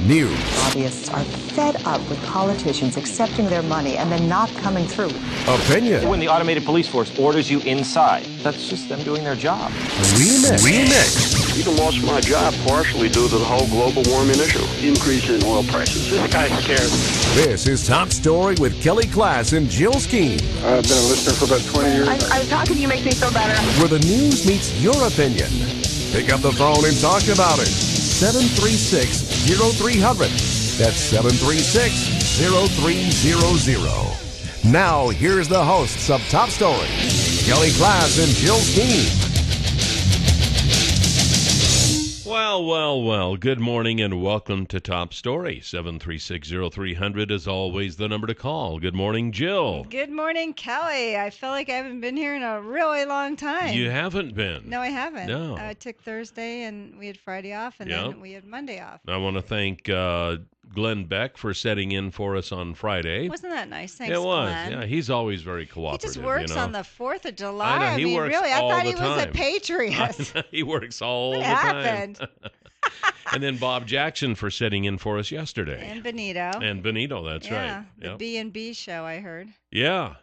news, Lobbyists are fed up with politicians accepting their money and then not coming through. opinion, When the automated police force orders you inside, that's just them doing their job. remix. Even lost my job partially due to the whole global warming issue. Increase in oil prices. This guy's scared. This is Top Story with Kelly Klass and Jill Skeen, I've been a listener for about 20 years. I'm talking to you makes me feel better. where the news meets your opinion. Pick up the phone and talk about it. 736-0300. That's 736-0300. Now, here's the hosts of Top Story, Kelly Klass and Jill Skeen. Well, good morning and welcome to Top Story. 736-0300 is always the number to call. Good morning, Jill. Good morning, Kelly. I feel like I haven't been here in a really long time. You haven't been. No, I haven't. No. I took Thursday and we had Friday off, and Yep. then we had Monday off. I want to thank Glenn Beck for setting in for us on Friday. Wasn't that nice? Thanks, It was. Glenn. Yeah, he's always very He cooperative. just works you know? on the 4th of July. I know, he mean, works really, I all thought the he was a time. patriot. He works all What the happened? time. And then Bob Jackson for setting in for us yesterday. And Benito. And Benito, that's yeah, right. the Yep. B&B show, I heard. Yeah.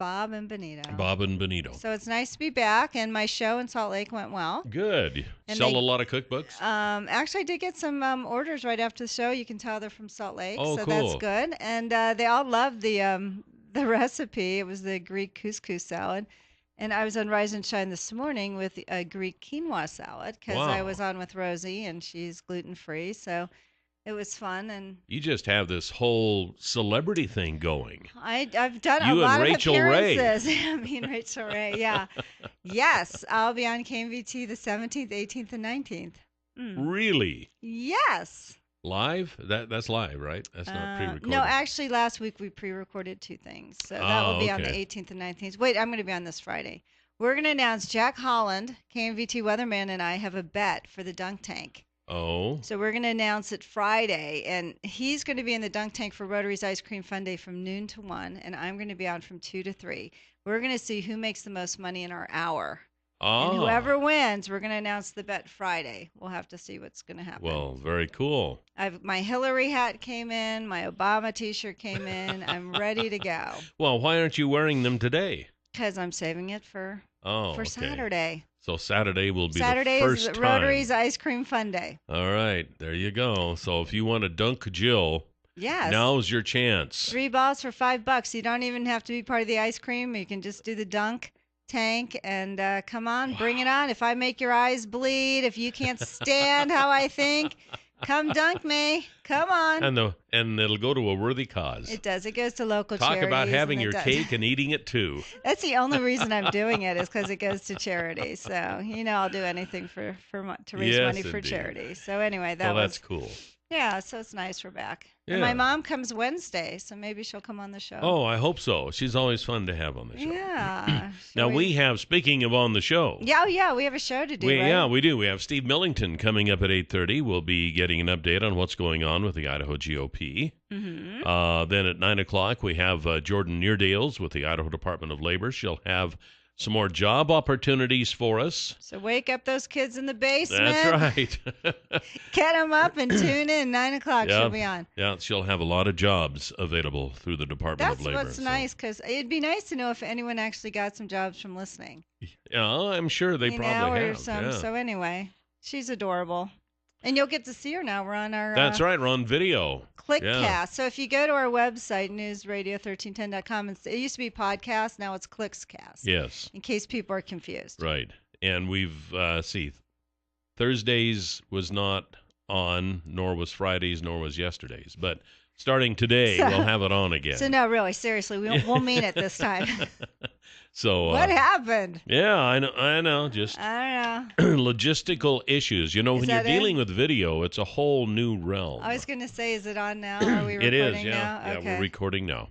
Bob and Benito. Bob and Benito. So it's nice to be back, and my show in Salt Lake went well. Good. And Sell they- a lot of cookbooks? Actually, I did get some orders right after the show. You can tell they're from Salt Lake, Oh, so cool. that's good. And they all loved the recipe. It was the Greek couscous salad. And I was on Rise and Shine this morning with a Greek quinoa salad because I Wow. was on with Rosie, and she's gluten-free. So it was fun. And You just have this whole celebrity thing going. I've done You a and lot Rachel of Ray. appearances. I mean, Rachel Ray, yeah. Yes, I'll be on KMVT the 17th, 18th, and 19th. Really? Yes. Live? That's live, right? That's not pre-recorded. No, actually, last week we pre-recorded 2 things. So that will be on the okay. 18th and 19th. Wait, I'm going to be on this Friday. We're going to announce Jack Holland, KMVT weatherman, and I have a bet for the dunk tank. Oh, So we're going to announce it Friday, and he's going to be in the dunk tank for Rotary's Ice Cream Fun Day from noon to 1, and I'm going to be on from 2 to 3. We're going to see who makes the most money in our hour. And whoever wins, we're going to announce the bet Friday. We'll have to see what's going to happen. Well, very cool. My Hillary hat came in. My Obama T-shirt came in. I'm ready to go Well, why aren't you wearing them today? because I'm saving it for Okay. Saturday. So Saturday will be Saturday the first is time. Rotary's Ice Cream Fun Day. All right, there you go. So if you want to dunk Jill, Yes. now's your chance. 3 balls for $5. You don't even have to be part of the ice cream. You can just do the dunk tank and come on, bring it on. If I make your eyes bleed, if you can't stand how I think, come dunk me. Come on. And it'll go to a worthy cause. It does. It goes to local Talk charities. about having and it your does. cake and eating it too. That's the only reason I'm doing it is because it goes to charity. So, I'll do anything to raise Yes, money for indeed. charity. So anyway, Well, that's cool. yeah, so it's nice we're back. Yeah. And my mom comes Wednesday, so maybe she'll come on the show. Oh, I hope so. She's always fun to have on the show. Yeah. Now we have, speaking of on the show. Yeah, we have a show to do, right? Yeah, we do. We have Steve Millington coming up at 8:30. We'll be getting an update on what's going on with the Idaho GOP. Mm-hmm. Then at 9 o'clock, we have Jordyn Neerdaels with the Idaho Department of Labor. She'll have some more job opportunities for us. So wake up those kids in the basement. That's right. Get them up and tune in. 9 o'clock she'll be on. Yeah, she'll have a lot of jobs available through the Department That's of Labor. what's nice, because it'd be nice to know if anyone actually got some jobs from listening. Yeah, I'm sure they probably or have. some. Yeah. So anyway, she's adorable. And you'll get to see her now. We're on our That's right. We're on video. KLIXcast. Yeah. So if you go to our website, newsradio1310.com, it used to be podcast, now it's KLIXcast. Yes. In case people are confused. Right. And we've, Thursdays was not on, nor was Fridays, nor was yesterday's. But starting today, we'll have it on again. So no, really, seriously, we'll mean it this time. So What happened? Yeah, I know. Just I don't know. logistical issues. When you're that dealing it? with video, it's a whole new realm. I was going to say, is it on now? Are we recording It is, yeah. now? Yeah, Okay. we're recording now.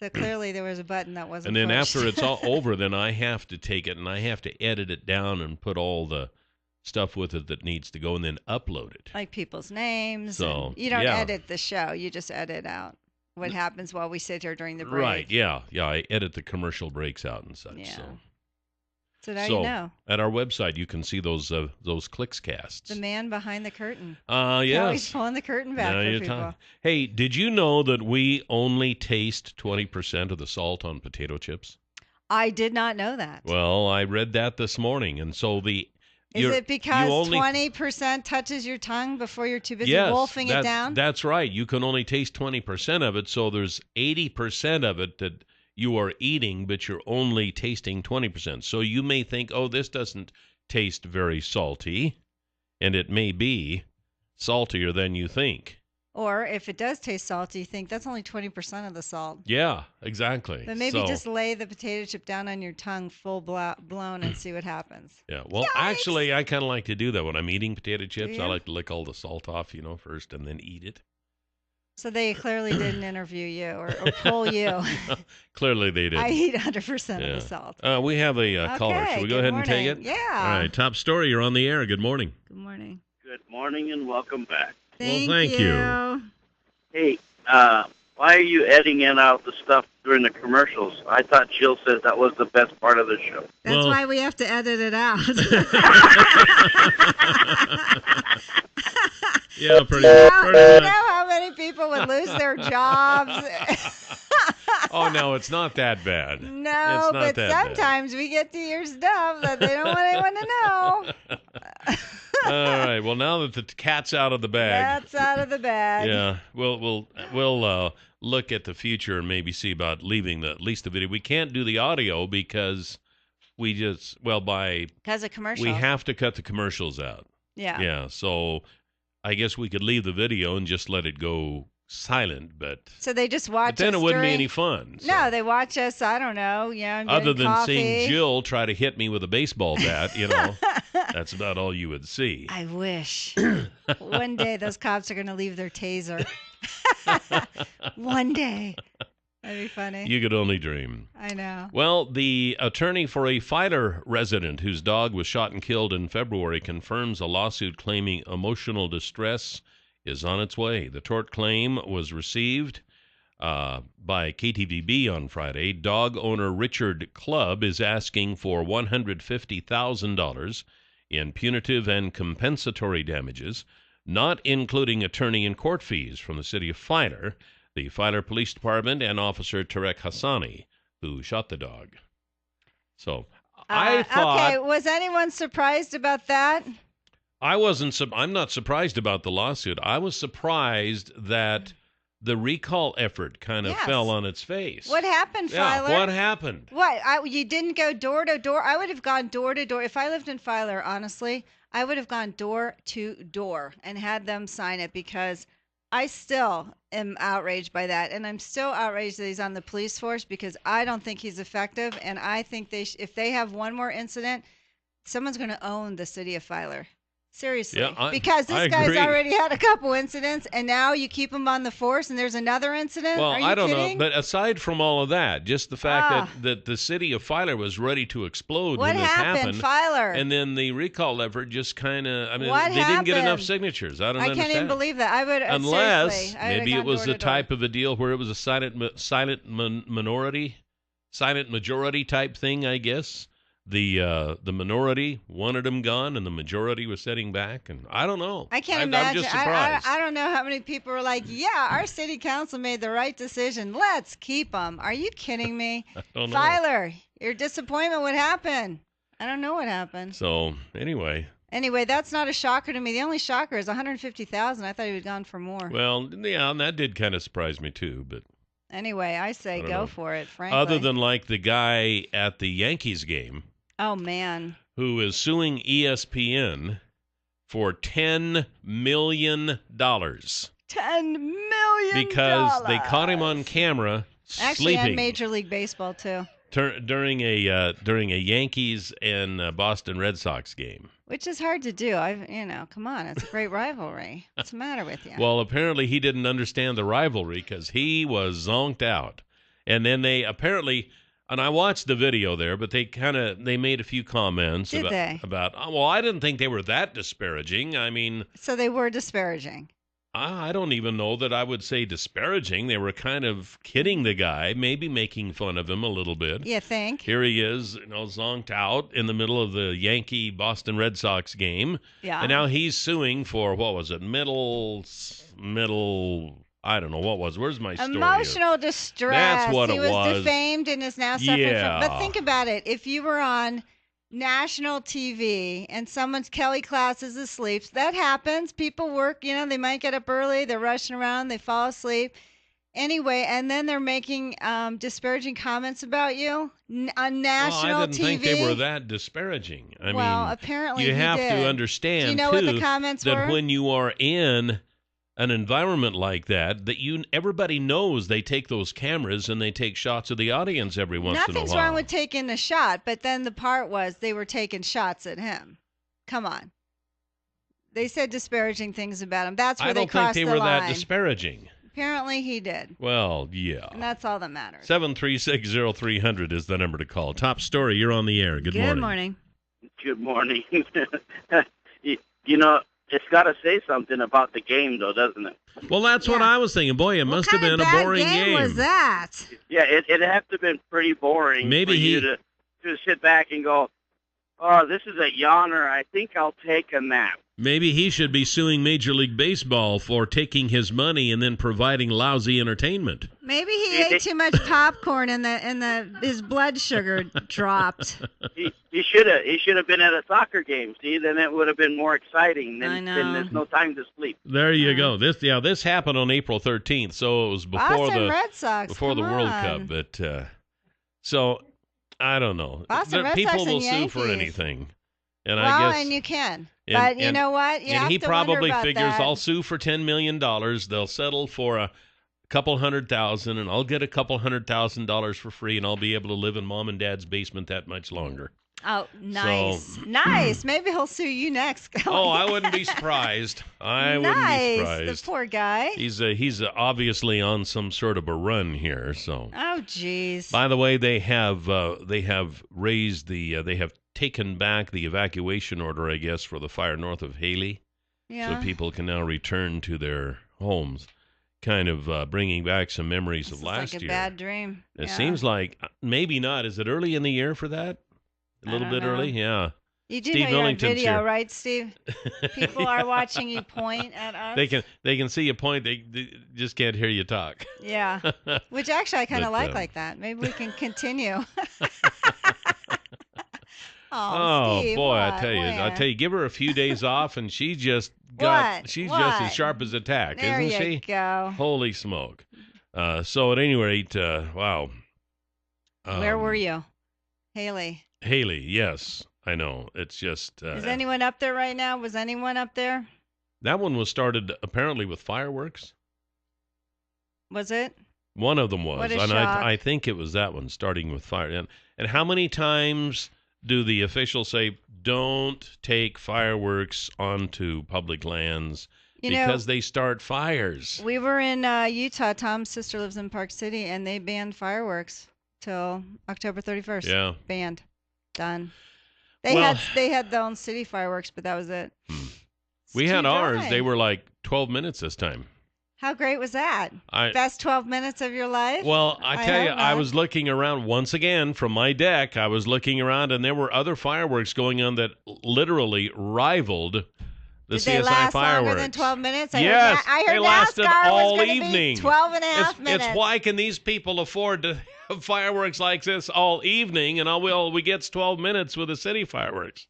So clearly there was a button that wasn't And then pushed. after it's all over, then I have to take it and I have to edit it down and put all the stuff with it that needs to go and then upload it. Like people's names. So, and you don't yeah. edit the show. You just edit out what happens while we sit here during the break. Right, yeah. Yeah, I edit the commercial breaks out and such. Yeah. So. So now you know. At our website, you can see those KLIXcasts. The man behind the curtain. Yes. He's pulling the curtain back for people. Hey, did you know that we only taste 20% of the salt on potato chips? I did not know that. Well, I read that this morning, and so Is it because 20% touches your tongue before you're too busy wolfing it down? That's right. You can only taste 20% of it, so there's 80% of it that you are eating, but you're only tasting 20%. So you may think, oh, this doesn't taste very salty, and it may be saltier than you think. Or if it does taste salty, you think that's only 20% of the salt. Yeah, exactly. But maybe just lay the potato chip down on your tongue full blown and see what happens. Yeah, well, actually, I kind of like to do that when I'm eating potato chips. Yeah. I like to lick all the salt off, first and then eat it. So they clearly didn't interview you or poll you. Clearly they did. I eat 100% of the salt. We have a caller. Should we go ahead and take it? Yeah. All right, top story. You're on the air. Good morning. Good morning. Good morning and welcome back. Thank you. Hey, why are you editing in out the stuff during the commercials? I thought Jill said that was the best part of the show. That's why we have to edit it out. Yeah, pretty Do you much. know how many people would lose their jobs? Oh, no, it's not that bad. No, but sometimes we get to your stuff that they don't want anyone to know. All right. Well, now that the cat's out of the bag. That's out of the bag. Yeah. We'll look at the future and maybe see about leaving at least the video. We can't do the audio because because of commercials. We have to cut the commercials out. Yeah. Yeah. So I guess we could leave the video and just let it go silent, but so they just watch us. Then it wouldn't be any fun. So. No, they watch us. I don't know. Other than coffee. seeing Jill try to hit me with a baseball bat, that's about all you would see. I wish one day those cops are going to leave their taser. One day. That'd be funny. You could only dream. I know. Well, the attorney for a Filer resident whose dog was shot and killed in February confirms a lawsuit claiming emotional distress is on its way. The tort claim was received by KTVB on Friday. Dog owner Richard Clubb is asking for $150,000 in punitive and compensatory damages, not including attorney and court fees from the city of Filer, the Filer Police Department, and Officer Tarek Hassani, who shot the dog. So I thought... Okay, was anyone surprised about that? I'm not surprised about the lawsuit. I was surprised that the recall effort kind of fell on its face. What happened, Filer? Yeah, what happened? You didn't go door to door? I would have gone door to door. If I lived in Filer, honestly, I would have gone door to door and had them sign it because I still am outraged by that. And I'm still outraged that he's on the police force because I don't think he's effective. And I think if they have one more incident, someone's going to own the city of Filer. Seriously, because this guy's already had a couple incidents, and now you keep him on the force, and there's another incident? Well, Are you I don't kidding? know, but aside from all of that, just the fact that the city of Filer was ready to explode when this happened. Filer? And then the recall effort just kind of, they happened? didn't get enough signatures. I can't even believe that. I would unless maybe it was the type of a deal where it was a silent majority type thing, I guess. The minority wanted him gone, and the majority was sitting back. And I don't know. I can't imagine. I'm just surprised. I don't know how many people were like, "Yeah, our city council made the right decision. Let's keep him." Are you kidding me? I don't know. Filer, your disappointment would happen. I don't know what happened. So anyway, that's not a shocker to me. The only shocker is $150,000. I thought he would gone for more. Well, yeah, and that did kind of surprise me too, but. Anyway, I say go for it, frankly. Other than like the guy at the Yankees game. Oh, man. Who is suing ESPN for $10 million. $10 million? Because they caught him on camera sleeping. Actually, and Major League Baseball, too. During a Yankees and Boston Red Sox game. Which is hard to do. Come on. It's a great rivalry. What's the matter with you? Well, apparently he didn't understand the rivalry because he was zonked out. And then they apparently... And I watched the video there, but they made a few comments about, I didn't think they were that disparaging. I mean... So they were disparaging. I don't even know that I would say disparaging. They were kind of kidding the guy, maybe making fun of him a little bit. You think? Here he is, zonked out in the middle of the Yankee-Boston Red Sox game. Yeah. And now he's suing for, what was it, middle, I don't know, what was, where's my story? Emotional distress. That's what he it was. Defamed and is now suffering Yeah. from. But think about it. If you were on national TV and someone's Kelly class is asleep, that happens. People work, they might get up early, they're rushing around, they fall asleep. Anyway, and then they're making disparaging comments about you on national TV. Well, I didn't think they were that disparaging. I mean, apparently you have did. to understand, Do you know too, what the comments that were? when you are in an environment like that everybody knows they take those cameras and they take shots of the audience every once in a while. Nothing's wrong with taking a shot, but then the part was they were taking shots at him. Come on. They said disparaging things about him. That's where they crossed the line. I don't think they were that disparaging. Apparently he did. Well, yeah. And that's all that matters. 7360300 is the number to call. Top story, you're on the air. Good morning. Good morning. It's got to say something about the game, though, doesn't it? Well, that's what I was thinking. Boy, it must have been a boring game. What was that? Yeah, it'd have to have been pretty boring Maybe for you to sit back and go, oh, this is a yawner. I think I'll take a nap. Maybe he should be suing Major League Baseball for taking his money and then providing lousy entertainment. Maybe he ate too much popcorn and his blood sugar dropped. He should have been at a soccer game. See, then it would have been more exciting. Then there's no time to sleep. There you go. This happened on April 13th, so it was before Boston Red Sox, before the World Cup. But so I don't know. Boston Red people Sox will and sue Yankees. for anything. And well, I guess, and you can. But you know what? And he probably figures, that. I'll sue for $10 million. They'll settle for a couple $100,000, and I'll get a couple $100,000 for free, and I'll be able to live in Mom and Dad's basement that much longer. Oh, nice. Nice. Maybe he'll sue you next. Oh, I wouldn't be surprised. I wouldn't be surprised. The poor guy. He's obviously on some sort of a run here. So. Oh, geez. By the way, they have raised they have taken back the evacuation order, I guess, for the fire north of Haley. Yeah. So people can now return to their homes, kind of bringing back some memories of last year. Like a bad dream. It seems like maybe not. Is it early in the year for that? A little bit early? Yeah. You do Steve know you're on Millington's video, here. right, Steve? People are watching you point at us. They can see you point. They just can't hear you talk. Yeah. Which actually I kind of like that. Maybe we can continue. Oh, Steve, boy, what? I tell you, give her a few days off and she's just as sharp as a tack, there isn't she? There you go. Holy smoke. So at any rate, wow. Where were you? Haley, yes, I know. It's just... is anyone up there right now? Was anyone up there? That one was started apparently with fireworks. Was it? One of them was. What a and shock. I think it was that one, starting with fire. And how many times do the officials say, don't take fireworks onto public lands because they start fires? We were in Utah. Tom's sister lives in Park City, and they banned fireworks till October 31st. Yeah. Banned. Done. They had their own city fireworks, but that was it. We had ours. dry. They were like 12 minutes this time. How great was that? Best 12 minutes of your life? Well, I tell you, I not. was looking around once again from my deck. I was looking around, and there were other fireworks going on that literally rivaled the Did CSI they last fireworks. longer than 12 minutes? Yes, I heard they lasted NASCAR all was evening. Be 12 and a half minutes. It's why can these people afford to have fireworks like this all evening, and we get 12 minutes with the city fireworks.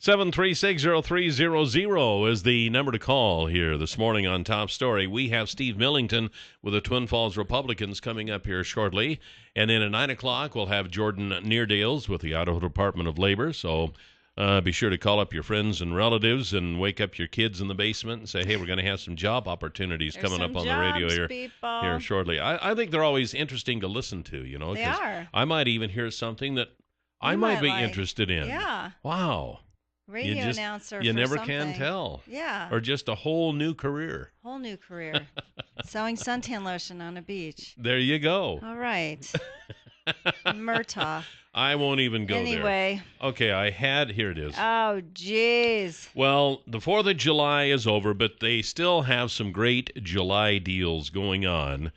7360300 is the number to call here this morning on Top Story. We have Steve Millington with the Twin Falls Republicans coming up here shortly. And then at 9 o'clock, we'll have Jordyn Neerdaels with the Idaho Department of Labor. So be sure to call up your friends and relatives and wake up your kids in the basement and say, hey, we're going to have some job opportunities coming up on the radio here shortly. I think they're always interesting to listen to, you know. They are. I might even hear something that I might be interested in. Yeah. Wow. Radio announcer. You for never something. can tell. Yeah. Or just a whole new career. Whole new career. Selling suntan lotion on a beach. There you go. All right. Murtaugh. I won't even go there. Anyway. Okay, here it is. Oh, jeez. Well, the 4th of July is over, but they still have some great July deals going on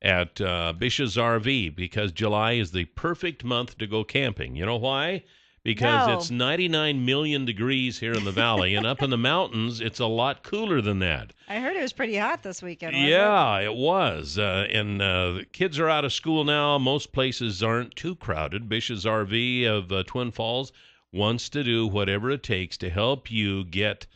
at Bish's RV because July is the perfect month to go camping. You know why? Because it's 99 million degrees here in the valley, and up in the mountains, it's a lot cooler than that. I heard it was pretty hot this weekend. It was. And the kids are out of school now. Most places aren't too crowded. Bish's RV of Twin Falls wants to do whatever it takes to help you get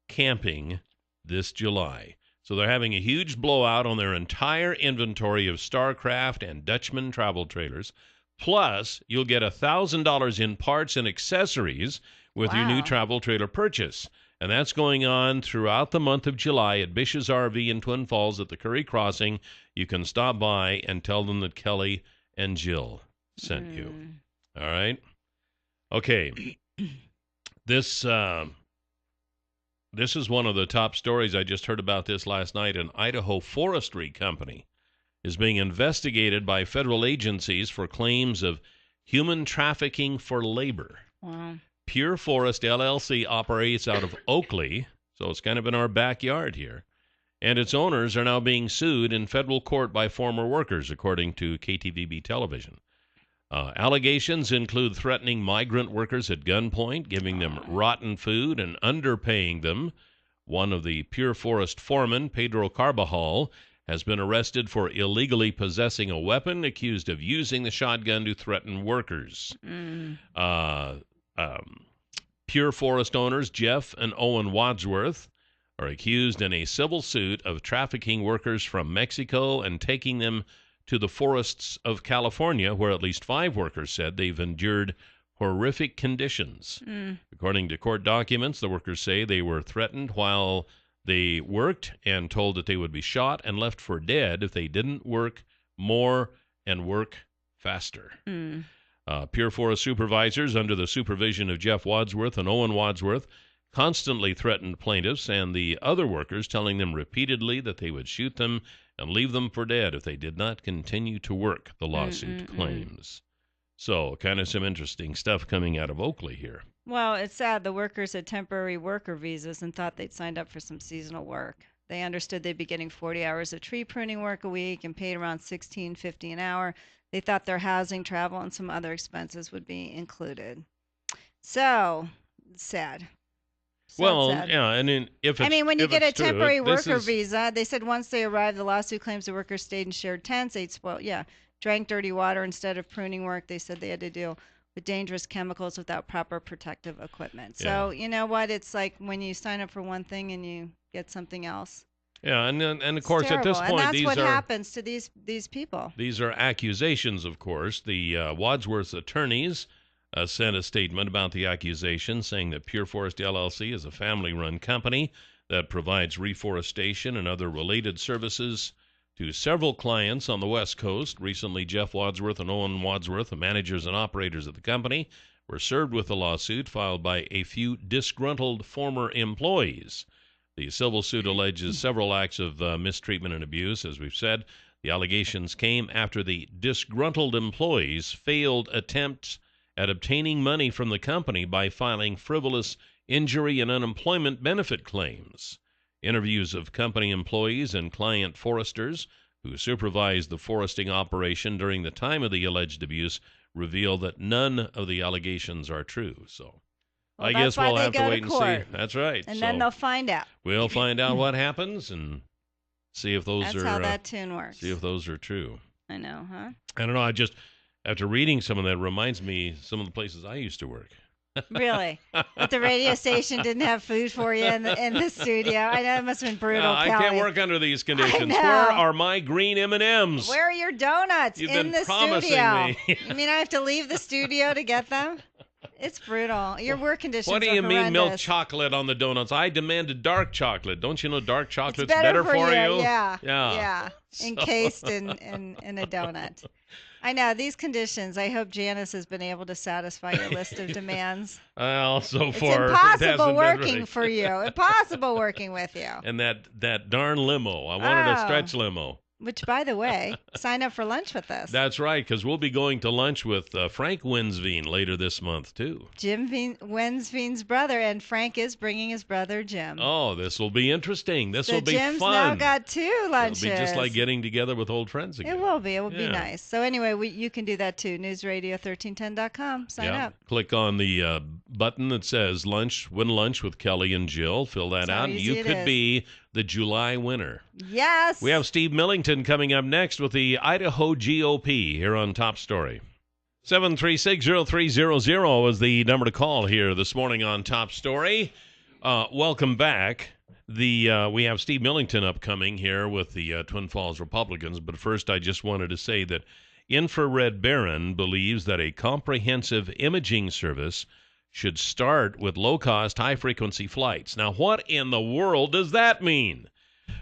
camping this July. So they're having a huge blowout on their entire inventory of Starcraft and Dutchman travel trailers. Plus, you'll get $1,000 in parts and accessories with your new travel trailer purchase. And that's going on throughout the month of July at Bish's RV in Twin Falls at the Curry Crossing. You can stop by and tell them that Kelly and Jill sent you. All right? Okay. This is one of the top stories. I just heard about this last night. An Idaho forestry company is being investigated by federal agencies for claims of human trafficking for labor. Wow. Pure Forest LLC operates out of Oakley, so it's kind of in our backyard here. And its owners are now being sued in federal court by former workers, according to KTVB television. Allegations include threatening migrant workers at gunpoint, giving them rotten food, and underpaying them. One of the Pure Forest foremen, Pedro Carbajal, has been arrested for illegally possessing a weapon, accused of using the shotgun to threaten workers. Pure Forest owners Jeff and Owen Wadsworth are accused in a civil suit of trafficking workers from Mexico and taking them to the forests of California, where at least 5 workers said they've endured horrific conditions. According to court documents, the workers say they were threatened while they worked and told that they would be shot and left for dead if they didn't work more and work faster. Pure Forest supervisors, under the supervision of Jeff Wadsworth and Owen Wadsworth, constantly threatened plaintiffs and the other workers, telling them repeatedly that they would shoot them and leave them for dead if they did not continue to work, the lawsuit claims. So, kind of some interesting stuff coming out of Oakley here. Well, it's sad. The workers had temporary worker visas and thought they'd signed up for some seasonal work. They understood they'd be getting 40 hours of tree pruning work a week and paid around $16.50 an hour. They thought their housing, travel, and some other expenses would be included. So, sad. Sad. Yeah, and when you get a temporary worker is... visa, they said once they arrived, the lawsuit claims the workers stayed in shared tents, drank dirty water instead of pruning work. They said they had to deal with dangerous chemicals without proper protective equipment. So, you know what? It's like when you sign up for one thing and you get something else. Yeah, and of course, at this point, and that's what happens to these people. These are accusations, of course. The Wadsworth attorneys sent a statement about the accusations, saying that Pure Forest LLC is a family-run company that provides reforestation and other related services to several clients on the West Coast. Recently, Jeff Wadsworth and Owen Wadsworth, the managers and operators of the company, were served with a lawsuit filed by a few disgruntled former employees. The civil suit alleges several acts of mistreatment and abuse. As we've said, the allegations came after the disgruntled employees failed attempts at obtaining money from the company by filing frivolous injury and unemployment benefit claims. Interviews of company employees and client foresters who supervised the foresting operation during the time of the alleged abuse reveal that none of the allegations are true. So I guess we'll have to wait and see. That's right. And then they'll find out. We'll find out what happens and see if those That's how that tune works. See if those are true. I know, huh? I don't know. I just, after reading some of that, reminds me some of the places I used to work. Really? But the radio station didn't have food for you in the studio. I know it must have been brutal. I can't work under these conditions. Where are my green M&Ms? Where are your donuts You've in been the promising studio? me. You mean I have to leave the studio to get them? It's brutal. Your work conditions What do are you mean milk horrendous. chocolate on the donuts? I demanded dark chocolate. Don't you know dark chocolate's It's better for you? Yeah. Encased in a donut. I know, these conditions, I hope Janice has been able to satisfy your list of demands. Well, so It's far, impossible working for you. Impossible working with you. And that darn limo. I wanted a stretch limo. Which, by the way, sign up for lunch with us. That's right, because we'll be going to lunch with Frank Winsveen later this month, too. Jim Winsveen's brother, and Frank is bringing his brother, Jim. Oh, this will be interesting. This will be Jim's fun. now got 2 lunches. It'll be just like getting together with old friends again. It will be. It will be nice. So anyway, you can do that too. Newsradio1310.com. Sign up. Click on the button that says Win Lunch with Kelly and Jill. Fill that out, and you could be the July winner. Yes. We have Steve Millington coming up next with the Idaho GOP here on Top Story. 736-0300 is the number to call here this morning on Top Story. Welcome back. We have Steve Millington upcoming here with the Twin Falls Republicans, but first I just wanted to say that Infrared Baron believes that a comprehensive imaging service should start with low-cost, high-frequency flights. Now, what in the world does that mean?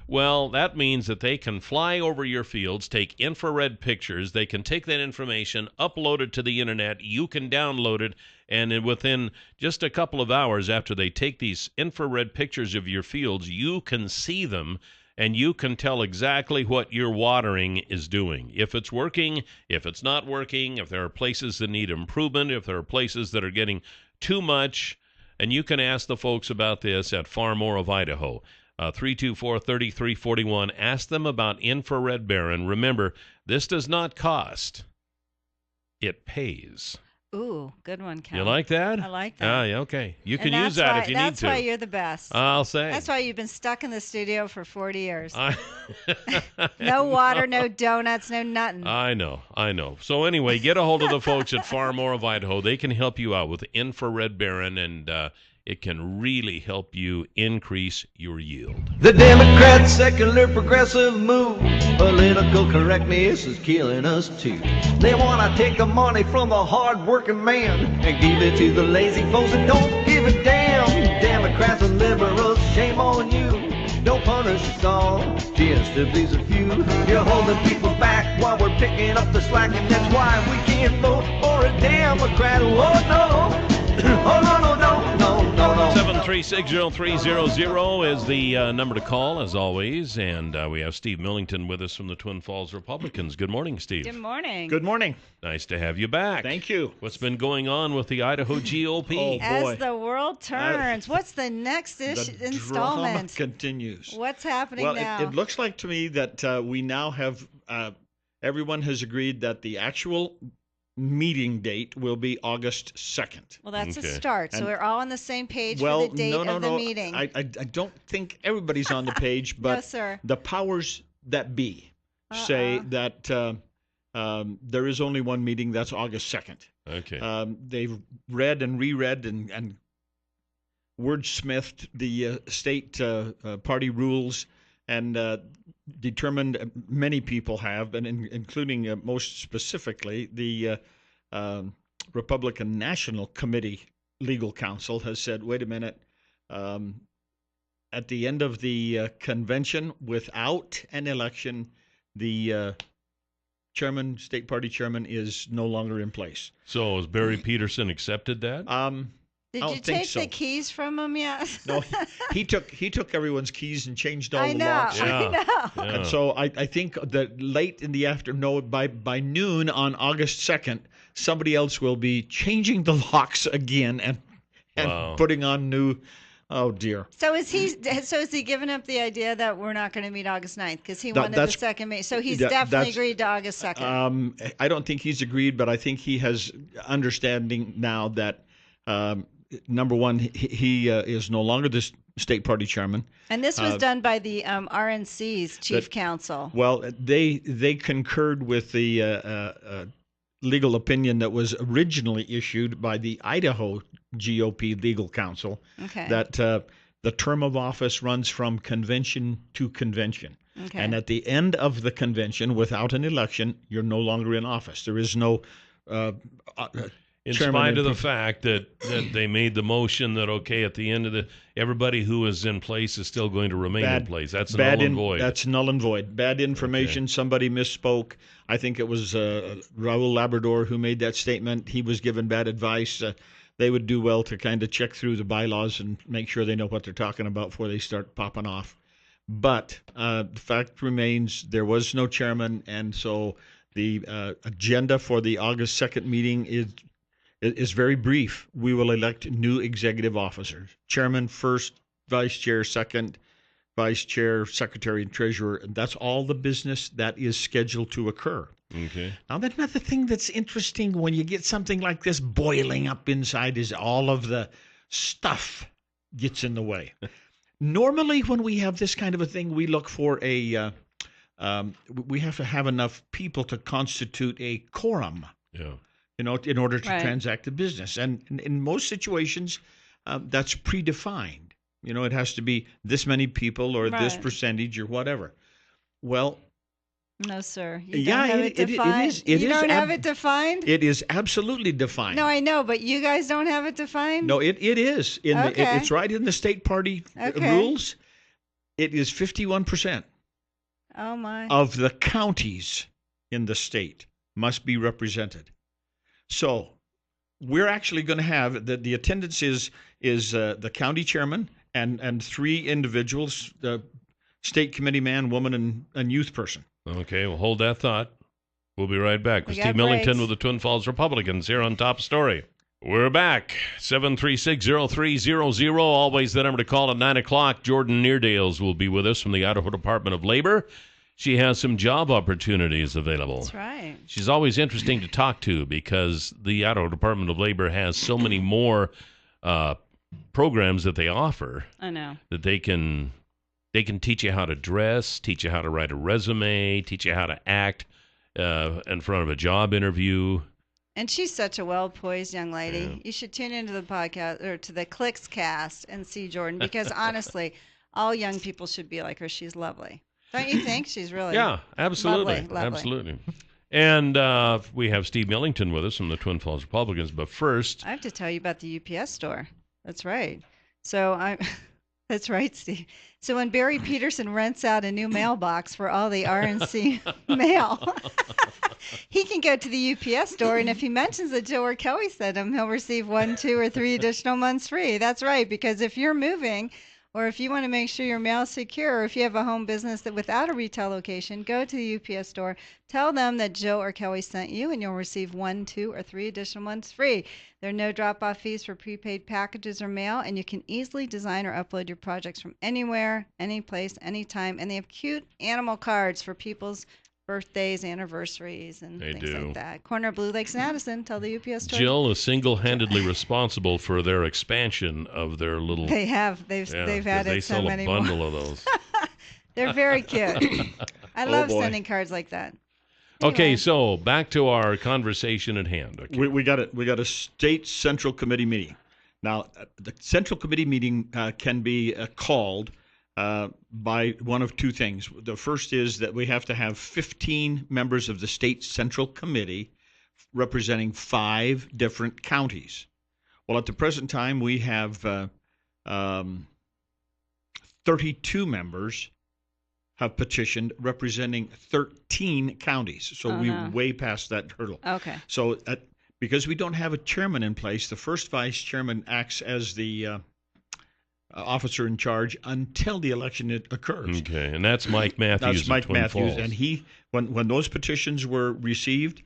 Well, that means that they can fly over your fields, take infrared pictures, they can take that information, upload it to the internet, you can download it, and within just a couple of hours after they take these infrared pictures of your fields, you can see them, and you can tell exactly what your watering is doing. If it's working, if it's not working, if there are places that need improvement, if there are places that are getting too much, and you can ask the folks about this at Far More of Idaho. 324-3341. Ask them about Infrared Baron. Remember, this does not cost. It pays. Ooh, good one, Cal. You like that? I like that. Yeah, okay. You can use that if you need to. That's why you're the best. I'll say. That's why you've been stuck in the studio for 40 years. No water, no donuts, no nothing. I know. So anyway, get a hold of the folks at Far More of Idaho. They can help you out with Infrared Baron, and it can really help you increase your yield. The Democrats' secular progressive move, political correctness is killing us too. They want to take the money from the hard-working man and give it to the lazy folks that don't give a damn. Democrats and liberals, shame on you. Don't punish us all, just to please a few. You're holding people back while we're picking up the slack, and that's why we can't vote for a Democrat. Oh no, oh no, no, no, no, no, no. 736-0300 is the number to call, as always, and we have Steve Millington with us from the Twin Falls Republicans. Good morning, Steve. Good morning. Good morning. Nice to have you back. Thank you. What's been going on with the Idaho GOP? Oh, boy. As the world turns, what's the next installment? Drama continues. What's happening now? It looks like to me that we now have everyone has agreed that the actual meeting date will be August 2nd. Well, that's a start. So we're all on the same page for the date no, of the meeting. I don't think everybody's on the page, but No, sir. the powers that be say that there is only one meeting. That's August 2nd. Okay. They've read and reread and wordsmithed the state party rules and determined, many people have, and including most specifically the Republican National Committee legal counsel has said, wait a minute, at the end of the convention, without an election, the state party chairman is no longer in place. So has Barry Peterson accepted that? Did you take the keys from him yet? No, he took everyone's keys and changed all the locks. I know. Yeah. And so I think that late in the afternoon, by noon on August 2nd, somebody else will be changing the locks again and putting on new. Oh dear. So is he giving up the idea that we're not going to meet August 9th because he wanted the second meeting? So he's definitely agreed to August 2nd. I don't think he's agreed, but I think he has understanding now that. Number one, he is no longer the state party chairman. And this was done by the RNC's chief counsel. Well, they concurred with the legal opinion that was originally issued by the Idaho GOP legal counsel, that the term of office runs from convention to convention. Okay. And at the end of the convention, without an election, you're no longer in office. There is no in spite of the fact that they made the motion that, okay, at the end of everybody who is in place is still going to remain in place. That's null and void. That's null and void. Bad information. Okay. Somebody misspoke. I think it was Raul Labrador who made that statement. He was given bad advice. They would do well to kind of check through the bylaws and make sure they know what they're talking about before they start popping off. But the fact remains there was no chairman, and so the agenda for the August 2nd meeting is very brief. We will elect new executive officers. Chairman first, vice chair second, vice chair, secretary, and treasurer. And that's all the business that is scheduled to occur. Okay. Now, another thing that's interesting when you get something like this boiling up inside is all of the stuff gets in the way. Normally, when we have this kind of a thing, we look for we have to have enough people to constitute a quorum. Yeah. In order to transact the business. And in most situations, that's predefined. It has to be this many people or this percentage or whatever. Well, no, sir. You don't have it defined? You don't have it defined? It is absolutely defined. No, I know, but you guys don't have it defined? No, it is. It's right in the state party rules. It is 51%. Oh, my. Of the counties in the state must be represented. So we're actually going to have the attendance is the county chairman and 3 individuals, the state committee man, woman, and youth person. Okay, well, hold that thought. We'll be right back with We Steve got Millington breaks. with the Twin Falls Republicans here on Top Story. We're back. 736-0300. Always the number to call at 9 o'clock. Jordyn Neerdaels will be with us from the Idaho Department of Labor. She has some job opportunities available. That's right. She's always interesting to talk to because the Idaho Department of Labor has so many more programs that they offer. I know. That they can teach you how to dress, teach you how to write a resume, teach you how to act in front of a job interview. And she's such a well-poised young lady. Yeah. You should tune into the podcast or to the KLIXcast and see Jordyn because honestly, all young people should be like her. She's lovely. Don't you think? She's really absolutely. lovely. Absolutely. And we have Steve Millington with us from the Twin Falls Republicans. But first, I have to tell you about the UPS store. That's right. So that's right, Steve. So when Barry Peterson rents out a new mailbox for all the RNC mail, he can go to the UPS store, and if he mentions that Joe or Kelly sent him, he'll receive 1, 2, or 3 additional months free. That's right, because if you're moving, or if you want to make sure your mail is secure, or if you have a home business that without a retail location, go to the UPS store, tell them that Joe or Kelly sent you, and you'll receive 1, 2, or 3 additional months free. There are no drop-off fees for prepaid packages or mail, and you can easily design or upload your projects from anywhere, any place, anytime, and they have cute animal cards for people's birthdays, anniversaries, and things like that. Corner of Blue Lakes and Addison. Tell the UPS store. Jill is single-handedly responsible for their expansion of their little. They have. They've had it so many more. They sell a bundle of those. They're very cute. I love sending cards like that. Anyway. Okay, so back to our conversation at hand. Okay. We got a state central committee meeting. Now, the central committee meeting can be called by one of 2 things. The first is that we have to have 15 members of the state central committee representing 5 different counties. Well, at the present time, we have 32 members have petitioned representing 13 counties. So we're way past that hurdle. Okay. So because we don't have a chairman in place, the first vice chairman acts as the officer in charge until the election occurs. Okay, and that's Mike Matthews. That's Mike Twin Matthews, Falls. and he, when those petitions were received,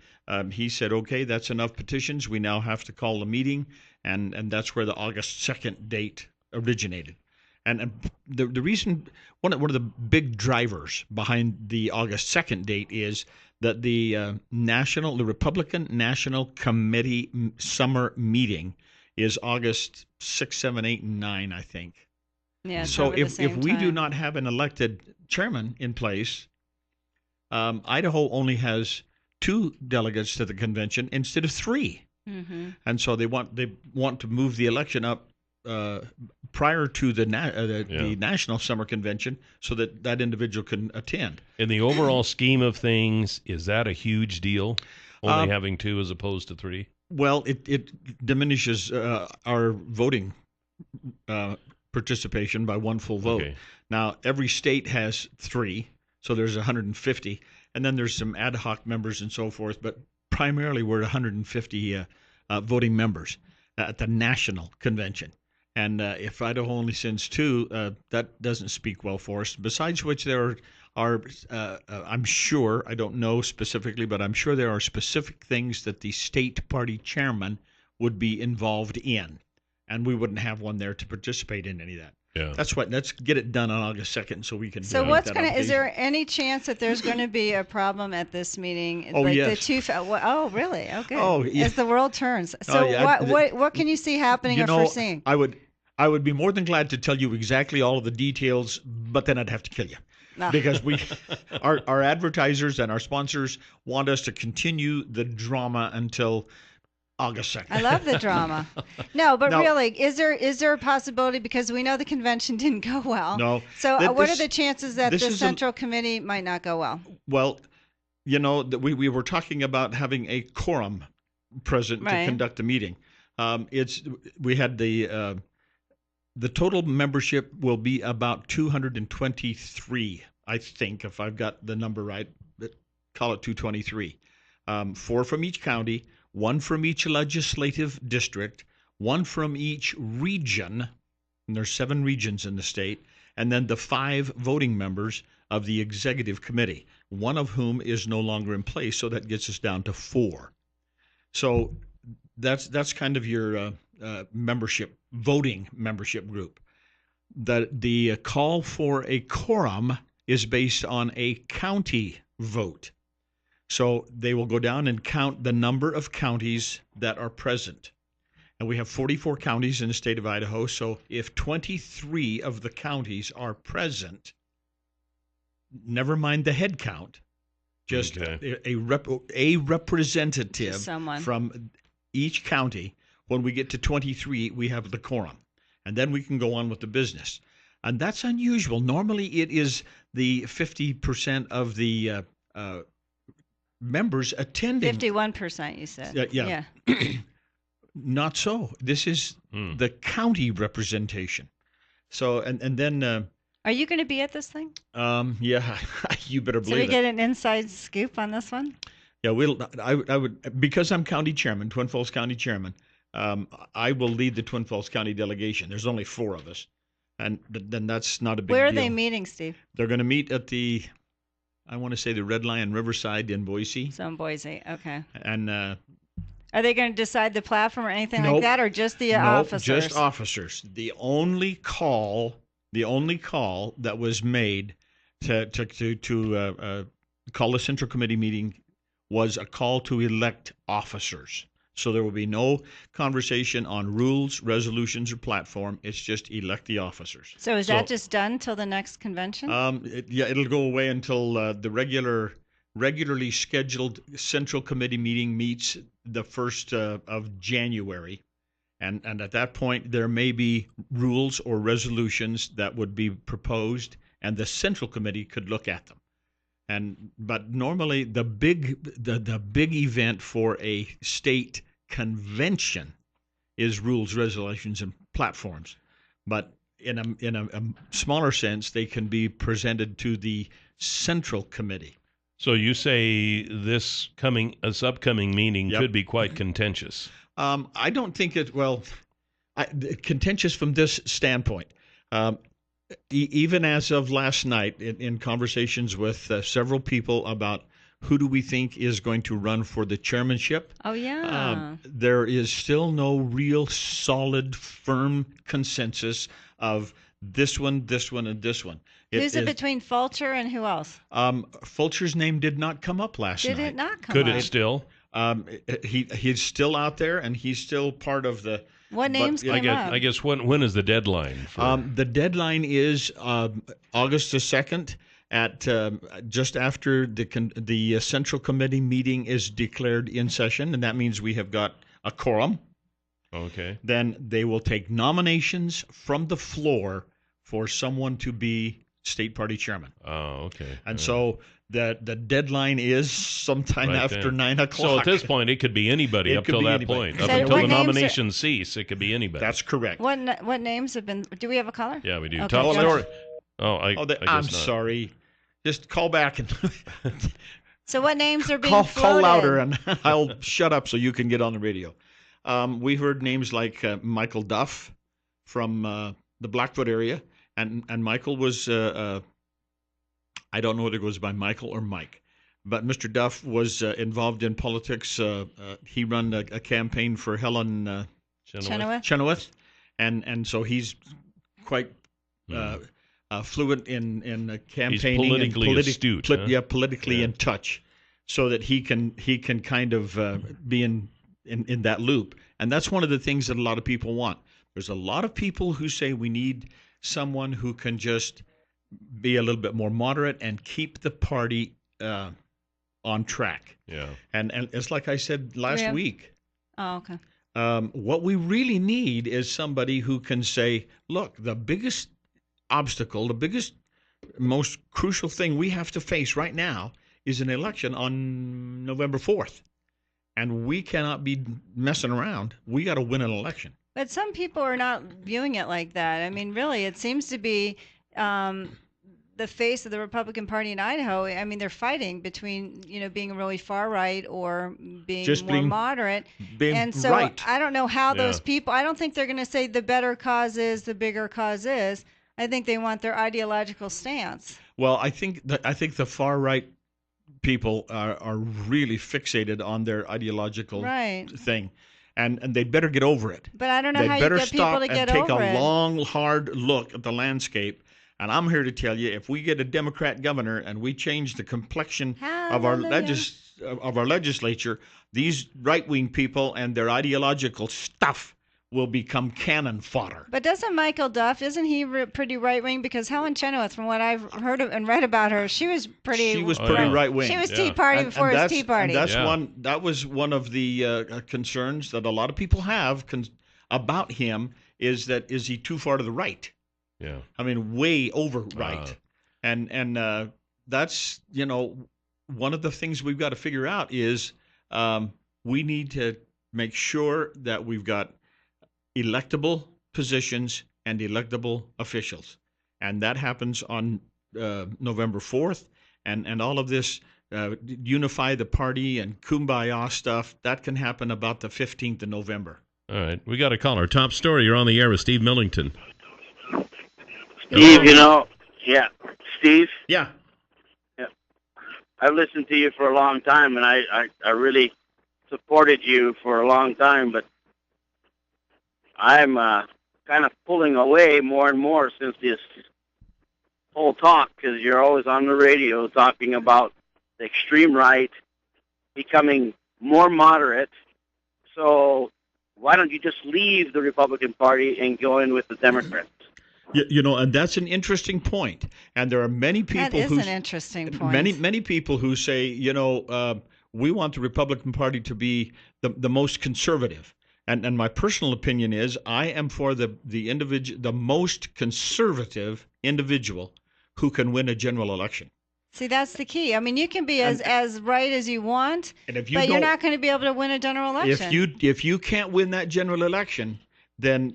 he said, "Okay, that's enough petitions. We now have to call a meeting," and that's where the August 2nd date originated. And the reason, one of the big drivers behind the August 2nd date is that the Republican National Committee summer meeting is August 6, 7, 8, and 9, I think. Yeah. So if we do not have an elected chairman in place, Idaho only has 2 delegates to the convention instead of 3, and so they want to move the election up prior to the national summer convention so that individual can attend. In the overall scheme of things, is that a huge deal? Only having 2 as opposed to 3? Well, it diminishes our voting participation by 1 full vote. Okay. Now, every state has 3, so there's 150, and then there's some ad hoc members and so forth, but primarily we're 150 voting members at the national convention. And if Idaho only sends 2, that doesn't speak well for us. Besides which, there are I'm sure, I don't know specifically, but I'm sure there are specific things that the state party chairman would be involved in, and we wouldn't have one there to participate in any of that. Yeah. That's what. Let's get it done on August 2nd so we can. So is there any chance that there's going to be a problem at this meeting? Oh, like yes. Oh, really? Oh, good. Oh, yeah. As the world turns. So what can you see happening or foreseeing? I would be more than glad to tell you exactly all of the details, but then I'd have to kill you. No. Because our advertisers and our sponsors want us to continue the drama until August 2nd. I love the drama. No, but really, is there a possibility, because we know the convention didn't go well? No. So what are the chances that the Central Committee might not go well? Well, we were talking about having a quorum present to conduct a meeting. We had the total membership will be about 223, I think, if I've got the number right. Call it 223. 4 from each county, 1 from each legislative district, 1 from each region, and there's 7 regions in the state, and then the 5 voting members of the executive committee, one of whom is no longer in place, so that gets us down to 4. So that's kind of your voting membership group. The call for a quorum is based on a county vote. So they will go down and count the number of counties that are present. And we have 44 counties in the state of Idaho. So if 23 of the counties are present, never mind the head count, just a representative from each county. When we get to 23, we have the quorum. And then we can go on with the business. And that's unusual. Normally it is the 50% of the members attending. 51%, you said. Yeah. Not so. This is the county representation. So, and then... are you going to be at this thing? Yeah, you better believe it. So we get an inside scoop on this one? Yeah, I would, because I'm county chairman, Twin Falls County chairman, I will lead the Twin Falls County delegation. There's only 4 of us. And then that's not a big deal. Where are they meeting, Steve? They're going to meet at I want to say the Red Lion Riverside in Boise. So in Boise, okay. And are they going to decide the platform or anything like that, or just the officers? Nope, just officers. The only call that was made to call a Central Committee meeting was a call to elect officers. So there will be no conversation on rules, resolutions, or platform. It's just elect the officers. So is that just done till the next convention? It'll go away until the regularly scheduled Central Committee meeting meets the 1st of January. And at that point, there may be rules or resolutions that would be proposed, and the Central Committee could look at them. But normally, the big event for a state convention is rules, resolutions, and platforms. But in a smaller sense, they can be presented to the Central Committee. So you say this upcoming meeting could be quite contentious. I don't think contentious from this standpoint. Even as of last night, in conversations with several people about who do we think is going to run for the chairmanship. Oh, yeah. There is still no real solid, firm consensus of this one, and this one. Who's it between Fulcher and who else? Fulcher's name did not come up last night. Did it not come up? Could it still? He's still out there, and he's still part of the... What names came up? I guess when is the deadline? The deadline is August the 2nd at just after the Central Committee meeting is declared in session, and that means we have got a quorum. Okay. Then they will take nominations from the floor for someone to be state party chairman. Oh, okay. And so the deadline is sometime after 9 o'clock. So at this point, it could be anybody up till that point. Up until the nominations cease, it could be anybody. That's correct. What names have been? Do we have a caller? Yeah, we do. Okay, Top story. I'm sorry. Just call back and. So what names are being floated? Call louder, and I'll shut up so you can get on the radio. We heard names like Michael Duff from the Blackfoot area, and Michael was I don't know whether it goes by Michael or Mike, but Mr. Duff was involved in politics. He ran a campaign for Helen Chenoweth, and so he's quite fluent in campaigning. He's politically astute. Politically in touch, so that he can kind of be in that loop. And that's one of the things that a lot of people want. There's a lot of people who say we need someone who can just be a little bit more moderate and keep the party on track. Yeah. And it's like I said last week. Oh, okay. What we really need is somebody who can say, look, the biggest obstacle, the biggest, most crucial thing we have to face right now is an election on November 4th. And we cannot be messing around. We got to win an election. But some people are not viewing it like that. I mean, really, it seems to be the face of the Republican Party in Idaho. I mean, they're fighting between, being really far right or being more moderate. And so I don't know how those people, I don't think they're going to say the better cause is, the bigger cause is. I think they want their ideological stance. Well, I think the far right people are really fixated on their ideological thing. And they'd better get over it. But I don't know how you get people to get over it. They better stop and take a long, hard look at the landscape. And I'm here to tell you, if we get a Democrat governor and we change the complexion of our legislature, these right-wing people and their ideological stuff will become cannon fodder. But doesn't Michael Duff, isn't he pretty right-wing? Because Helen Chenoweth, from what I've heard of and read about her, she was pretty right-wing. She was Tea Party before it was Tea Party. And that was one of the concerns that a lot of people have about him, is he too far to the right? Yeah. I mean, way over right. And that's, one of the things we've got to figure out is we need to make sure that we've got electable positions and electable officials. And that happens on November 4th. And all of this unify the party and kumbaya stuff, that can happen about the 15th of November. All right. We got a caller. Top story. You're on the air with Steve Millington. Steve, Steve? Yeah. I've listened to you for a long time, and I really supported you for a long time, but I'm kind of pulling away more and more since this whole talk, because you're always on the radio talking about the extreme right becoming more moderate. So why don't you just leave the Republican Party and go in with the Democrats? And that's an interesting point. And there are many people that is an interesting point. Many people who say, we want the Republican Party to be the most conservative. And my personal opinion is I am for the most conservative individual who can win a general election. See, that's the key. I mean, you can be as right as you want, but you're not going to be able to win a general election. If you can't win that general election, then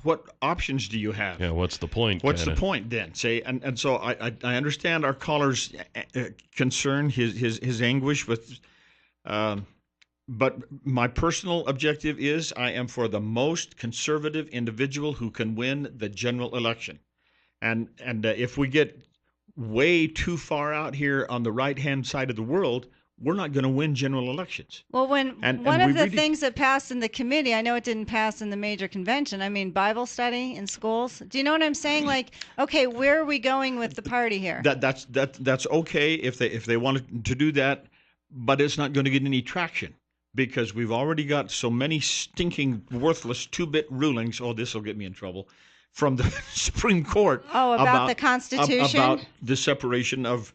what options do you have? Yeah, what's the point? What's the point then? And so I understand our caller's concern, his anguish with. But my personal objective is I am for the most conservative individual who can win the general election. And if we get way too far out here on the right-hand side of the world, we're not going to win general elections. Well, one of the things that passed in the committee, I know it didn't pass in the major convention. I mean, Bible study in schools. Do you know what I'm saying? Like, okay, where are we going with the party here? That's okay if they wanted to do that, but it's not going to get any traction. Because we've already got so many stinking, worthless two-bit rulings. Oh, this will get me in trouble. From the Supreme Court. Oh, about the Constitution? About the separation of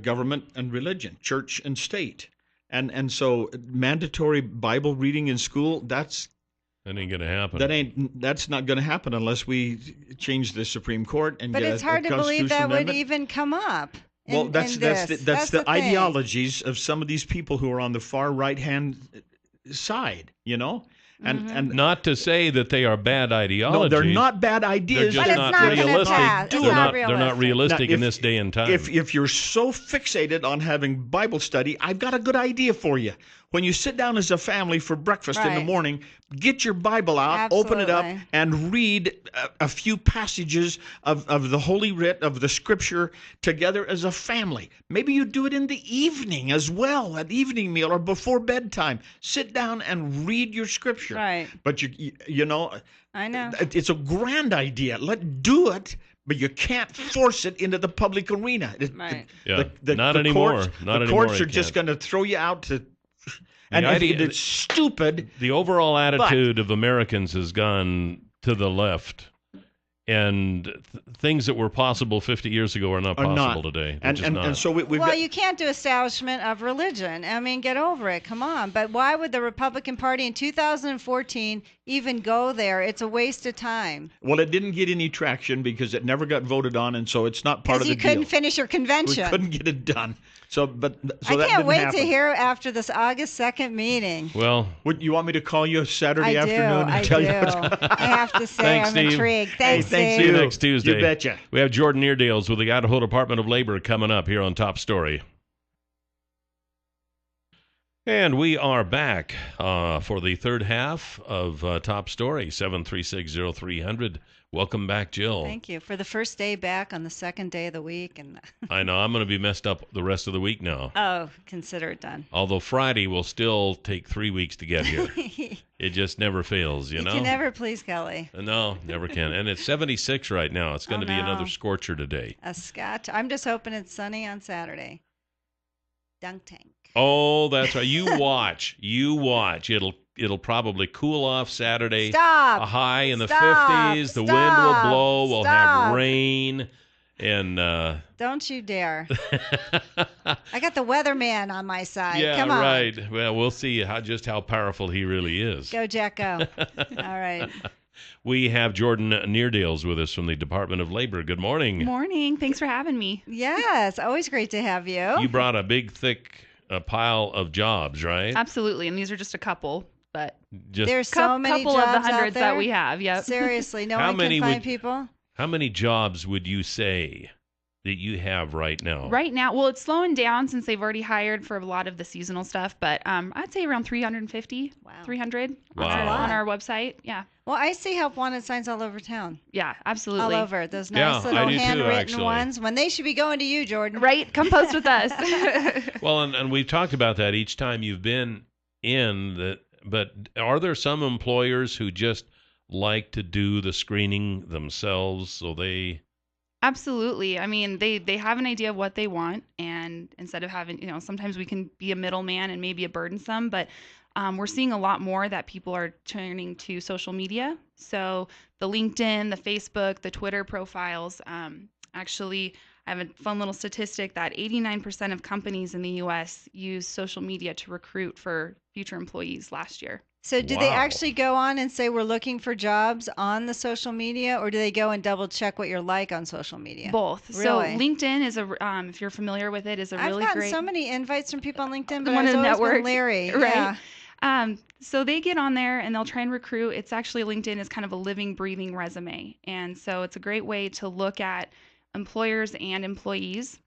government and religion, church and state. And so mandatory Bible reading in school, that ain't going to happen. That's not going to happen unless we change the Supreme Court and but get it's hard to believe that would even come up. Well, that's the ideologies of some of these people who are on the far right-hand side, And not to say that they are bad ideologies. No, they're not bad ideas. They're just not realistic. They're not realistic in this day and time. If you're so fixated on having Bible study, I've got a good idea for you. when you sit down as a family for breakfast in the Right. morning, get your Bible out, open it up, Absolutely. and read a few passages of the Holy Writ, of the Scripture, together as a family. Maybe you do it in the evening as well, at evening meal or before bedtime. Sit down and read your Scripture. Right. But you know, I know. it's a grand idea. Do it, but you can't force it into the public arena. Right. Yeah, not anymore. Not the anymore, courts you are just can't. going to throw you out to. And idea- it's stupid. The overall attitude of Americans has gone to the left, and things that were possible 50 years ago are not possible today. They're just not. And so we've Well, got, you can't do establishment of religion. I mean, get over it. Come on. But why would the Republican Party in 2014 even go there? It's a waste of time. well, it didn't get any traction because it never got voted on, and so it's not part of Because the you couldn't deal. finish your We convention. couldn't get it done. So I that can't didn't wait happen. to hear after this August 2nd meeting. Well, Would you want me to call you Saturday afternoon and I tell do. you? I have to say, Thanks, I'm Steve. intrigued. Hey, Thanks, thanks see Steve. you next Tuesday. You betcha. We have Jordyn Neerdaels with the Idaho Department of Labor coming up here on Top Story. And we are back for the third half of Top Story, 7360300. Welcome back, Jill. Thank you. For the first day back on the second day of the week. And I know I'm going to be messed up the rest of the week now. oh, consider it done. Although Friday will still take 3 weeks to get here. It just never fails, you know? can never please Kelly. No, never can. And it's 76 right now. It's going to be no. another scorcher today. A Scott. I'm just hoping it's sunny on Saturday. Dunk tank. Oh, that's right. You watch. You watch. It'll probably cool off Saturday. Stop. A high in the Stop. 50s. The wind will Stop. blow. We'll Stop. have rain. And Don't you dare. I got the weatherman on my side. yeah, Come on. right. Well, we'll see just how powerful he really is. Go, Jack, go. All right. We have Jordyn Neerdaels with us from the Department of Labor. Good morning. Morning. Thanks for having me. Yes, always great to have you. You brought a big, thick pile of jobs, right? Absolutely. And these are just a couple, but Just There's so many couple jobs of the hundreds out there. that we have. Yep. Seriously, no How one many can find would- people. how many jobs would you say that you have right now? Right now, well, it's slowing down since they've already hired for a lot of the seasonal stuff, but I'd say around 350, Wow. 300 Wow. on our website. Yeah. Well, I see help wanted signs all over town. Yeah, All absolutely. over. Those Yeah, nice I little do too, handwritten actually. ones when they should be going to you, Jordyn. Right? Come post with us. Well, and we've talked about that each time you've been in that. But are there some employers who just like to do the screening themselves, so they? Absolutely. I mean, they have an idea of what they want, and instead of having, sometimes we can be a middleman and maybe a burdensome, but we're seeing a lot more that people are turning to social media. So the LinkedIn, the Facebook, the Twitter profiles. Actually, I have a fun little statistic that 89% of companies in the U.S. use social media to recruit for future employees last year. So do they Wow. actually go on and say we're looking for jobs on the social media, or do they go and double check what you're like on social media? Both. Really? So LinkedIn is if you're familiar with it, is a really I've gotten great. so many invites from people on LinkedIn, but One I've of the always been network, leery. right? Yeah. So they get on there and they'll try and recruit. It's actually LinkedIn is kind of a living, breathing resume. And so it's a great way to look at employers and employees.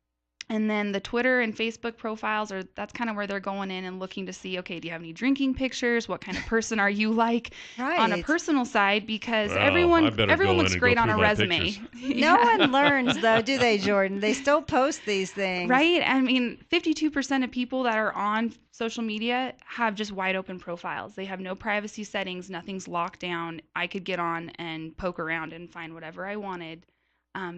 And then the Twitter and Facebook profiles that's kind of where they're going in and looking to see, okay, do you have any drinking pictures? What kind of person are you like on a Right. personal side? Because Well, I everyone better go everyone in looks and great go on a through my resume. pictures. No one learns, though, do they, Jordyn? They still post these things. Right? I mean, 52% of people that are on social media have just wide open profiles. They have no privacy settings. Nothing's locked down. I could get on and poke around and find whatever I wanted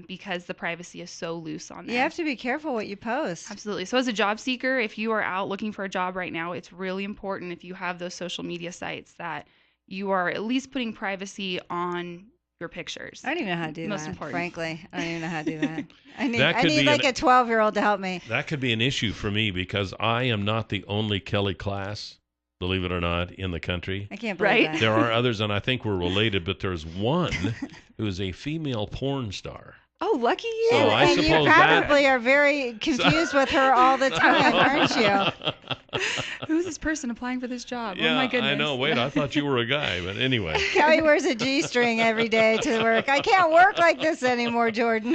because the privacy is so loose on there. You have to be careful what you post. Absolutely. So as a job seeker, if you are out looking for a job right now, it's really important if you have those social media sites that you are at least putting privacy on your pictures. I don't even know how to do Most that, important. frankly. I don't even know how to do that. I need, That I could need be like an- a 12-year-old to help me. That could be an issue for me because I am not the only Kelly class, believe it or not, in the country. I can't believe Right? that. There are others, and I think we're related, but there's one who is a female porn star. Oh, lucky you. So I and you suppose that- probably are very confused with her all the time, aren't you? Who's this person applying for this job? Yeah, Oh my goodness. I know. Wait, I thought you were a guy, but anyway. Kelly wears a G-string every day to work. I can't work like this anymore, Jordyn.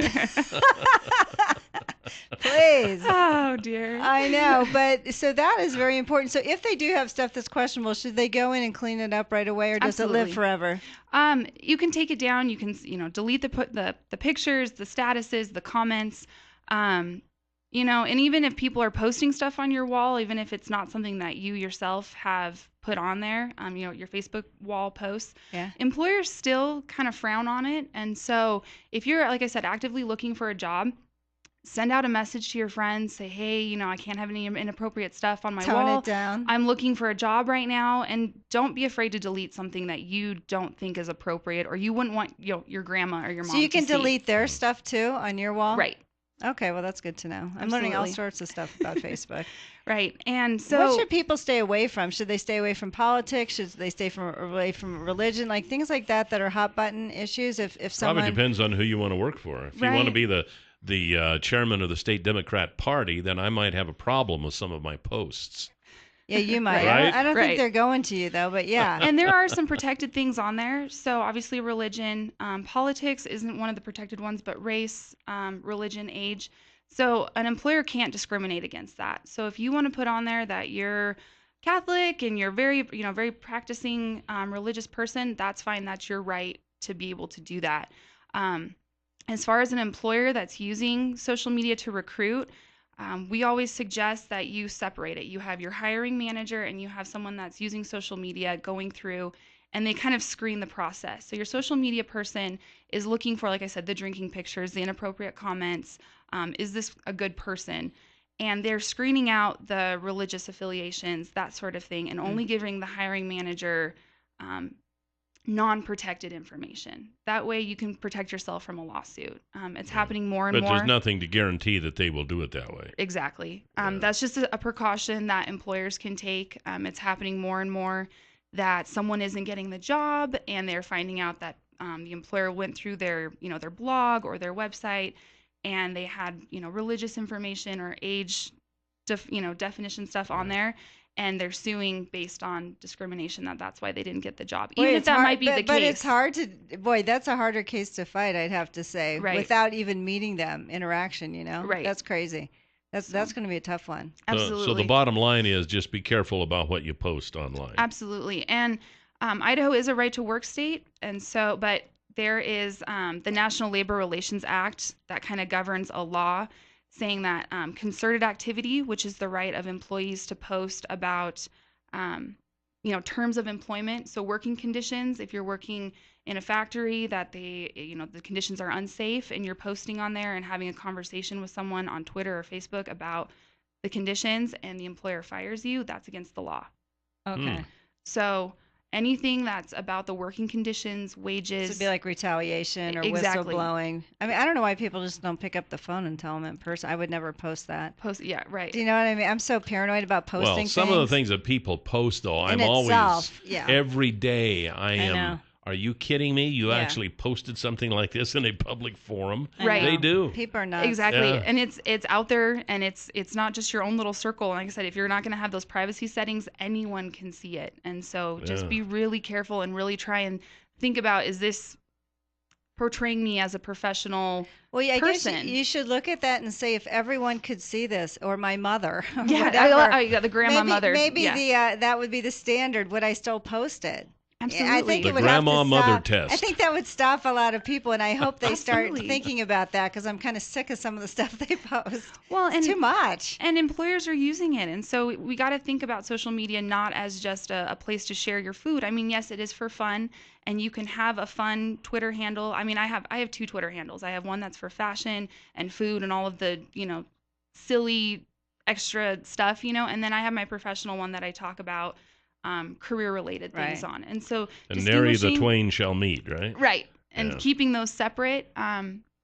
Please. Oh, dear. I know, but so that is very important. So if they do have stuff that's questionable, should they go in and clean it up right away, or does it live forever? You can take it down. You can, delete the pictures, the statuses, the comments. And even if people are posting stuff on your wall, even if it's not something that you yourself have put on there, your Facebook wall posts, employers still kind of frown on it. And so if you're, like I said, actively looking for a job, send out a message to your friends, say, hey, I can't have any inappropriate stuff on my wall. Tone it down. I'm looking for a job right now. And don't be afraid to delete something that you don't think is appropriate or you wouldn't want your grandma or your mom to see. So you can delete their stuff too on your wall? Right. Okay, well, that's good to know. I'm learning all sorts of stuff about Facebook. Right. And so what should people stay away from? Should they stay away from politics? Should they stay away from religion? Like things like that are hot button issues? If someone... Probably depends on who you want to work for. If you want to be the chairman of the state Democrat Party, then I might have a problem with some of my posts. Yeah, you might. Right? I don't think they're going to you, though, but yeah. And there are some protected things on there. So obviously religion, politics isn't one of the protected ones, but race, religion, age. So an employer can't discriminate against that. So if you want to put on there that you're Catholic and you're very practicing religious person, that's fine. That's your right to be able to do that. As far as an employer that's using social media to recruit, we always suggest that you separate it. You have your hiring manager and you have someone that's using social media going through, and they kind of screen the process. So your social media person is looking for, like I said, the drinking pictures, the inappropriate comments. Is this a good person? And they're screening out the religious affiliations, that sort of thing, and only giving the hiring manager non-protected information. That way you can protect yourself from a lawsuit. It's happening more and more. But there's nothing to guarantee that they will do it that way. Exactly. That's just a precaution that employers can take. It's happening more and more that someone isn't getting the job and they're finding out that the employer went through their blog or their website and they had, religious information or age, definition stuff on there. And they're suing based on discrimination. That's why they didn't get the job. Even if that might be the case. But it's hard to, that's a harder case to fight, I'd have to say, without even meeting them, interaction, Right. That's crazy. That's going to be a tough one. Absolutely. So the bottom line is just be careful about what you post online. Absolutely. And Idaho is a right to work state. And so, but there is the National Labor Relations Act that kind of governs a law saying that concerted activity, which is the right of employees to post about, terms of employment. So working conditions, if you're working in a factory that the conditions are unsafe and you're posting on there and having a conversation with someone on Twitter or Facebook about the conditions and the employer fires you, that's against the law. Okay. So anything that's about the working conditions, wages. This would be like retaliation or whistleblowing. I mean, I don't know why people just don't pick up the phone and tell them in person. I would never post that. Yeah, right. Do you know what I mean? I'm so paranoid about posting things. Well, some of the things that people post, though, every day I am. Are you kidding me? You actually posted something like this in a public forum? Right. They do. People are nuts. Exactly. Yeah. And it's out there, and it's not just your own little circle. Like I said, if you're not going to have those privacy settings, anyone can see it. And so just be really careful and really try and think about, is this portraying me as a professional I person? guess you should look at that and say, if everyone could see this, or my mother, or the grandma mother. Maybe that would be the standard. Would I still post it? Absolutely. I think the it would grandma have to mother stop. test. I think that would stop a lot of people, and I hope they start thinking about that, because I'm kind of sick of some of the stuff they post. Well, it's too much. And employers are using it, and so we got to think about social media not as just a place to share your food. I mean, yes, it is for fun, and you can have a fun Twitter handle. I mean, I have 2 Twitter handles. I have one that's for fashion and food and all of the silly extra stuff, and then I have my professional one that I talk about career-related things on. And so and nary the twain shall meet, right? Right. And keeping those separate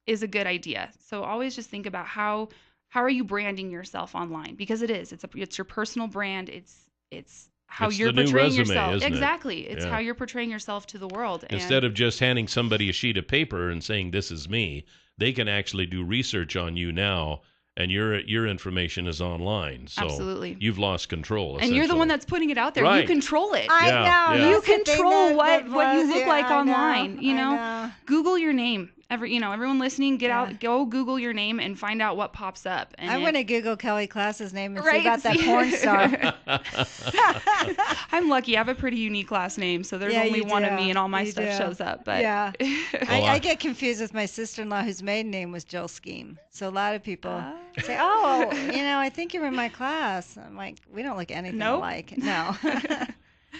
is a good idea. So always just think about how are you branding yourself online? Because it's your personal brand. It's how you're portraying yourself. Exactly. It's how you're portraying yourself to the world. Instead of just handing somebody a sheet of paper and saying, this is me, they can actually do research on you now. And your information is online, so absolutely. You've lost control. And you're the one that's putting it out there. Right. You control it. I know. You control what you look like online. I know. Google your name. everyone listening, get out, go Google your name and find out what pops up. And I want to Google Kelly Klass's name and see about that porn star. I'm lucky. I have a pretty unique last name, so there's only one of me and all my stuff shows up. But yeah, I get confused with my sister-in-law whose maiden name was Jill Scheme. So a lot of people say, "Oh, I think you're in my class." I'm like, we don't look anything alike. No.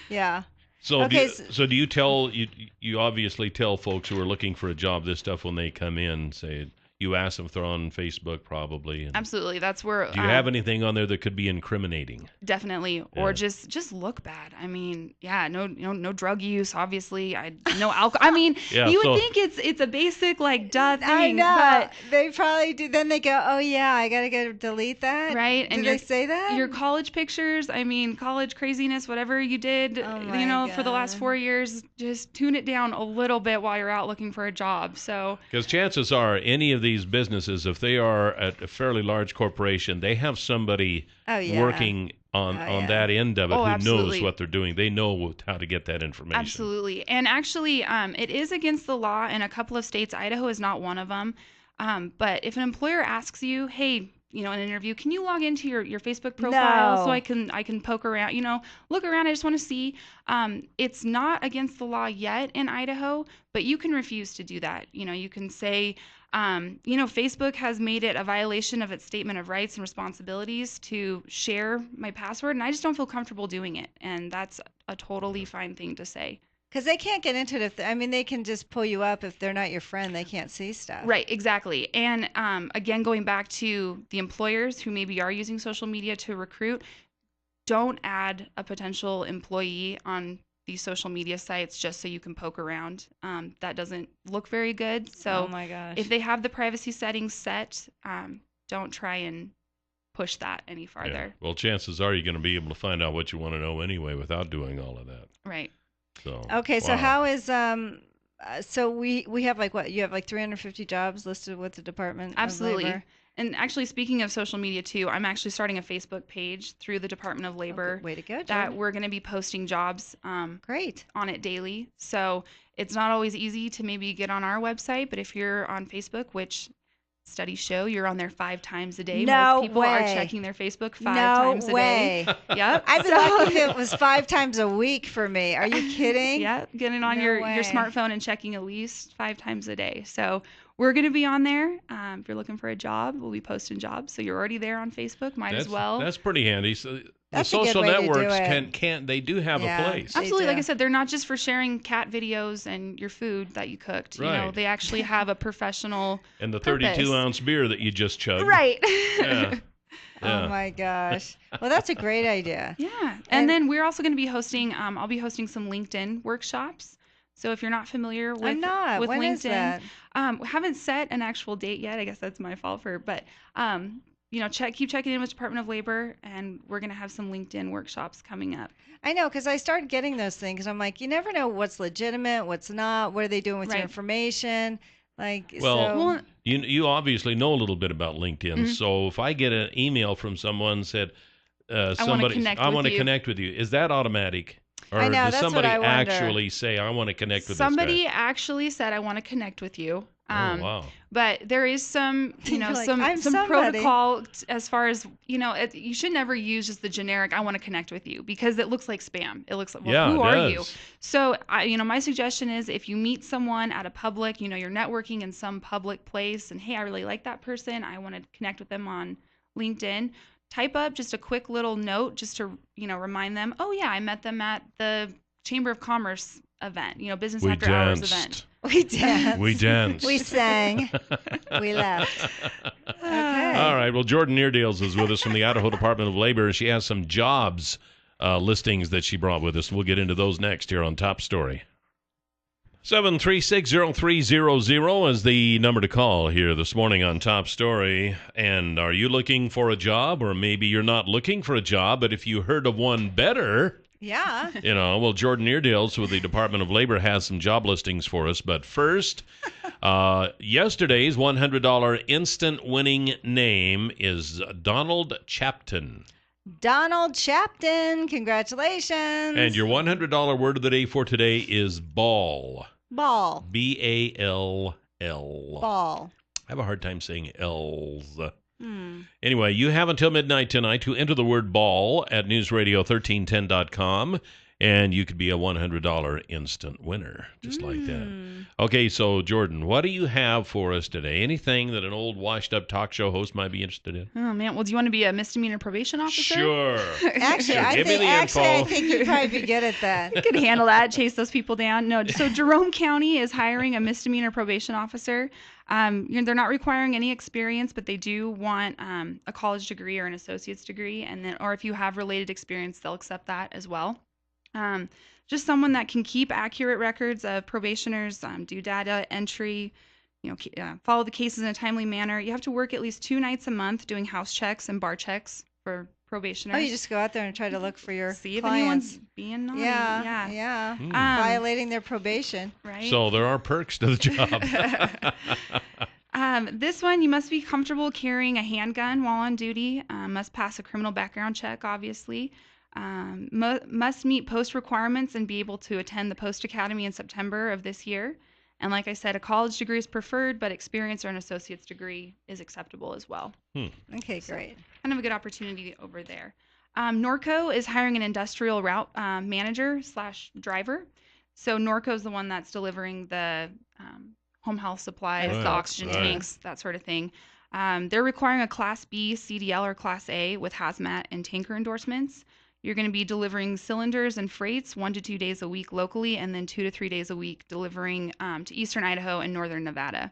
Yeah. So, okay, so do you tell you obviously tell folks who are looking for a job this stuff when they come in? Say you ask them, throw on Facebook probably. Absolutely, that's where. Do you have anything on there that could be incriminating? Definitely, or just look bad. I mean, no drug use. Obviously, no alcohol. I mean, you would think it's a basic duh thing. I know, but they probably do. Then they go, oh yeah, I gotta go delete that. Right? Do they say that? Your college pictures. I mean, college craziness, whatever you did, for the last 4 years, just tune it down a little bit while you're out looking for a job. So, because chances are, any of these businesses, if they are at a fairly large corporation, they have somebody working on that end of it who knows what they're doing. They know how to get that information. Absolutely. And actually, it is against the law in a couple of states. Idaho is not one of them. But if an employer asks you, hey, in an interview, can you log into your Facebook profile so I can poke around, look around. I just want to see. It's not against the law yet in Idaho, but you can refuse to do that. You can say, Facebook has made it a violation of its statement of rights and responsibilities to share my password, and I just don't feel comfortable doing it. And that's a totally fine thing to say. Because they can't get into it. They can just pull you up if they're not your friend. They can't see stuff. Right, exactly. And again, going back to the employers who maybe are using social media to recruit, don't add a potential employee on these social media sites just so you can poke around. That doesn't look very good. So oh my gosh. If they have the privacy settings set, don't try and push that any farther. Yeah. Well, chances are you're going to be able to find out what you want to know anyway without doing all of that. Right. So okay, so how is so we have you have 350 jobs listed with the Department Absolutely. of Labor. And actually, speaking of social media too, I'm actually starting a Facebook page through the Department of Labor. Way to go, Jordyn. That we're going to be posting jobs great on it daily. So it's not always easy to maybe get on our website, but if you're on Facebook, which studies show you're on there 5 times a day. No Most people way. are checking their Facebook 5 times a day. Yep. I'd be lucky if it was 5 times a week for me. Are you kidding? Yeah, getting on your smartphone and checking at least 5 times a day. So we're going to be on there. If you're looking for a job, we'll be posting jobs. So you're already there on Facebook. Might as well. That's pretty handy. So that's the social networks they do have a place. Absolutely. Like I said, they're not just for sharing cat videos and your food that you cooked. Right. They actually have a professional and the 32-ounce beer that you just chugged. Right. Yeah. Oh my gosh. Well, that's a great idea. Yeah. And then we're also going to be hosting, I'll be hosting some LinkedIn workshops. So if you're not familiar with when LinkedIn, is that? Haven't set an actual date yet. I guess that's my fault but keep checking in with Department of Labor, and we're going to have some LinkedIn workshops coming up. I know, because I started getting those things. I'm like, you never know what's legitimate, what's not. What are they doing with your information? You obviously know a little bit about LinkedIn. Mm-hmm. So if I get an email from someone said, I want to connect with you, is that automatic? Or I know, does that's somebody what I wonder. actually say, I want to connect with somebody this guy? actually said, I want to connect with you. Wow. But there is some, some protocol as far as, you should never use just the generic, I want to connect with you, because it looks like spam. It looks like, who are you? So, my suggestion is if you meet someone at a public, you're networking in some public place and, hey, I really like that person. I want to connect with them on LinkedIn. Type up just a quick little note just to, remind them, oh, yeah, I met them at the Chamber of Commerce event, business after hours event. We danced. We danced. We sang. We laughed. Okay. All right. Well, Jordyn Neerdaels is with us from the Idaho Department of Labor. She has some jobs listings that she brought with us. We'll get into those next here on Top Story. 7360300 is the number to call here this morning on Top Story. And are you looking for a job? Or maybe you're not looking for a job, but if you heard of one better... Yeah. Jordyn Neerdaels with the Department of Labor has some job listings for us. But first, yesterday's $100 instant winning name is Donald Chapton. Donald Chapton, congratulations. And your $100 word of the day for today is ball. Ball. B-A-L-L. L. Ball. I have a hard time saying L's. Anyway, you have until midnight tonight to enter the word ball at newsradio1310.com, and you could be a $100 instant winner, just like that. Okay, so Jordyn, what do you have for us today? Anything that an old washed-up talk show host might be interested in? Oh, man. Well, do you want to be a misdemeanor probation officer? Sure. Actually, Sure. I Give me the info. think you'd probably be good at that. You can handle that, chase those people down. No, so Jerome County is hiring a misdemeanor probation officer. They're not requiring any experience, but they do want a college degree or an associate's degree, and then, or if you have related experience, they'll accept that as well. Just someone that can keep accurate records of probationers, do data entry, follow the cases in a timely manner. You have to work at least 2 nights a month doing house checks and bar checks for probationers. Oh, you just go out there and try to look for your See if clients. anyone's being naughty. Yeah. Violating their probation. Right. So there are perks to the job. This one, you must be comfortable carrying a handgun while on duty. Must pass a criminal background check, obviously. Must meet post requirements and be able to attend the post academy in September of this year. And like I said, a college degree is preferred, but experience or an associate's degree is acceptable as well. Okay, great. Kind of a good opportunity over there. Norco is hiring an industrial route manager / driver. So Norco is the one that's delivering the home health supplies, the oxygen tanks, that sort of thing. They're requiring a Class B, CDL, or Class A with hazmat and tanker endorsements. You're going to be delivering cylinders and freights 1 to 2 days a week locally, and then 2 to 3 days a week delivering to eastern Idaho and northern Nevada.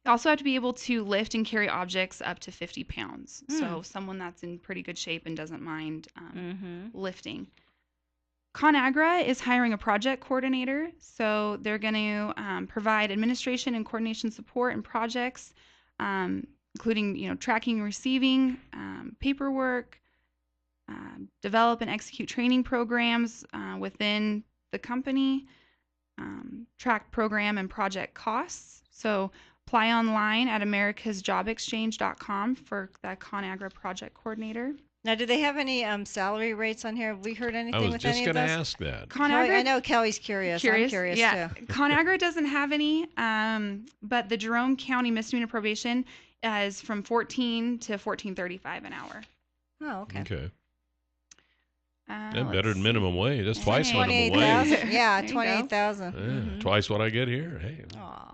You also have to be able to lift and carry objects up to 50 pounds. So someone that's in pretty good shape and doesn't mind lifting. ConAgra is hiring a project coordinator. So they're going to provide administration and coordination support in projects, including tracking and receiving, paperwork, develop and execute training programs within the company, track program and project costs. So apply online at americasjobexchange.com for that ConAgra project coordinator. Now, do they have any salary rates on here? Have we heard anything with any of those? I was just going to ask that. ConAgra, I know Kelly's curious. I'm curious yeah. too. ConAgra doesn't have any, but the Jerome County misdemeanor probation is from $14 to $14.35 an hour. Oh, okay. Okay. Better than minimum wage. That's twice minimum wage. Yeah, 28,000. Twice what I get here. Hey.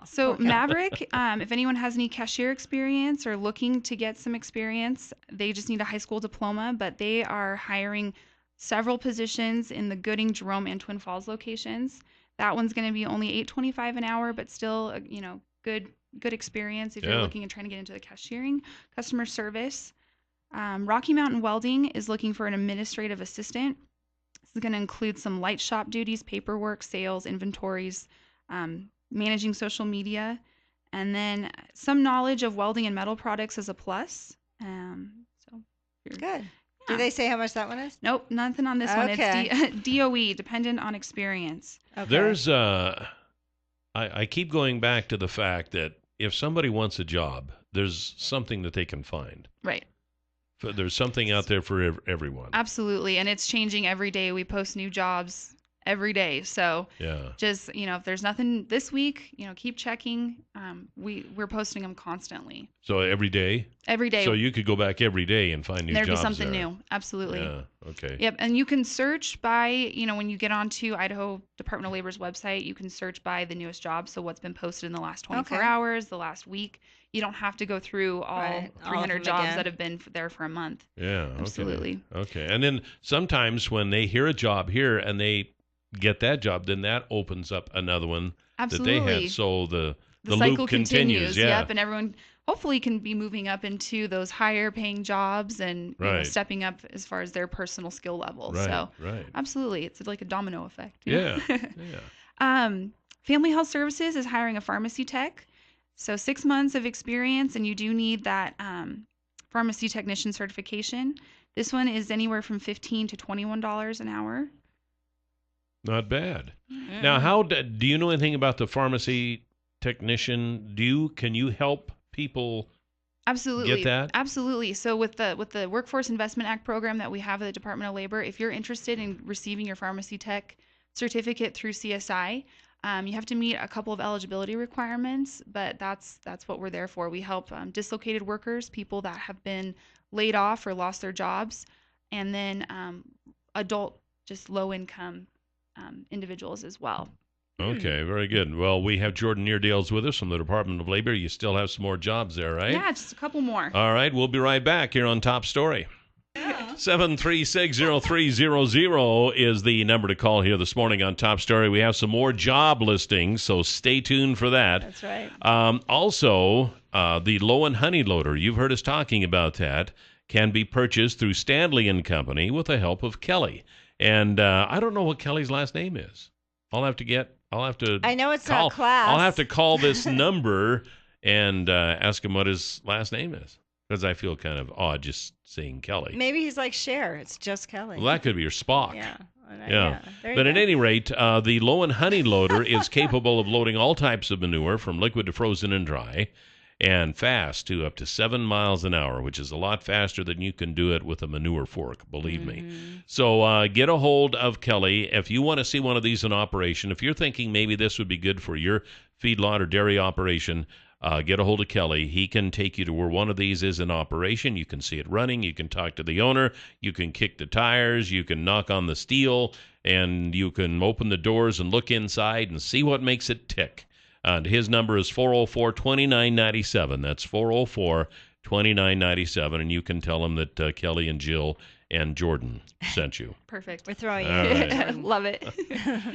So Maverick, if anyone has any cashier experience or looking to get some experience, they just need a high school diploma, but they are hiring several positions in the Gooding, Jerome, and Twin Falls locations. That one's going to be only $8.25 an hour, but still, good experience if you're looking and trying to get into the cashiering, customer service. Rocky Mountain Welding is looking for an administrative assistant. This is going to include some light shop duties, paperwork, sales, inventories, managing social media, and then some knowledge of welding and metal products is a plus. Good. Yeah. Do they say how much that one is? Nope, nothing on this one. It's DOE, dependent on experience. Okay. There's I keep going back to the fact that if somebody wants a job, there's something that they can find. Right. There's something out there for everyone. Absolutely, and it's changing every day. We post new jobs every day. So just, if there's nothing this week, keep checking. We're posting them constantly. So every day? Every day. So you could go back every day and find new jobs. There'd be something new. Absolutely. Yeah. Okay. Yep. And you can search by, when you get onto Idaho Department of Labor's website, you can search by the newest jobs. So what's been posted in the last 24 hours, the last week. You don't have to go through all 300 jobs that have been there for a month. Yeah. Absolutely. Okay. And then sometimes when they hear a job here and they get that job, then that opens up another one that they had. So the cycle loop continues. Yeah. Yep. And everyone hopefully can be moving up into those higher paying jobs and stepping up as far as their personal skill level. Right. So absolutely. It's like a domino effect. Yeah. Family Health Services is hiring a pharmacy tech. So 6 months of experience, and you do need that pharmacy technician certification. This one is anywhere from $15 to $21 an hour. Not bad. Now, how do you know anything about the pharmacy technician? Can you help people Absolutely. get that? Absolutely. So with the Workforce Investment Act program that we have at the Department of Labor, if you're interested in receiving your pharmacy tech certificate through CSI, You have to meet a couple of eligibility requirements, but that's what we're there for. We help dislocated workers, people that have been laid off or lost their jobs, and then adult, just low-income individuals as well. Okay, very good. Well, we have Jordyn Neerdaels with us from the Department of Labor. You still have some more jobs there, right? Yeah, just a couple more. All right, we'll be right back here on Top Story. 7360300 is the number to call here this morning on Top Story. We have some more job listings, so stay tuned for that. That's right. Also, the Low and Honey Loader, you've heard us talking about that, can be purchased through Stanley and Company with the help of Kelly. And I don't know what Kelly's last name is. I know it's not Class. I'll have to call this number and ask him what his last name is. Because I feel kind of odd just saying Kelly. Maybe he's like Cher. It's just Kelly. Well, that could be your Spock. Yeah. But at any rate, the Low and Honey Loader is capable of loading all types of manure from liquid to frozen and dry, and fast to up to 7 miles an hour, which is a lot faster than you can do it with a manure fork, believe me. So get a hold of Kelly. If you want to see one of these in operation, if you're thinking maybe this would be good for your feedlot or dairy operation, get a hold of Kelly. He can take you to where one of these is in operation. You can see it running. You can talk to the owner. You can kick the tires. You can knock on the steel. And you can open the doors and look inside and see what makes it tick. And his number is 404-2997. That's 404-2997. And you can tell him that Kelly and Jill and Jordyn sent you. Perfect. We're throwing Right. Love it.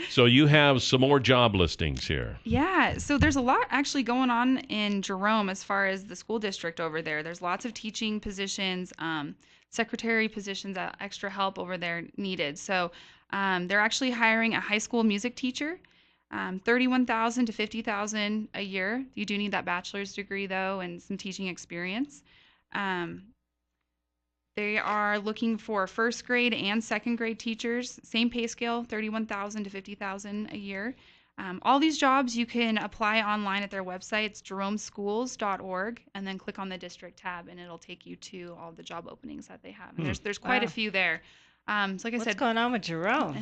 So you have some more job listings here. Yeah, so there's a lot actually going on in Jerome as far as the school district over there. There's lots of teaching positions, secretary positions, extra help over there needed. So they're actually hiring a high school music teacher, $31,000 to $50,000 a year. You do need that bachelor's degree though and some teaching experience. They are looking for first grade and second grade teachers, same pay scale, $31,000 to $50,000 a year. All these jobs you can apply online at their website. It's jeromeschools.org, and then click on the district tab, and it'll take you to all the job openings that they have. And there's quite a few there. So like I said, what's going on with Jerome?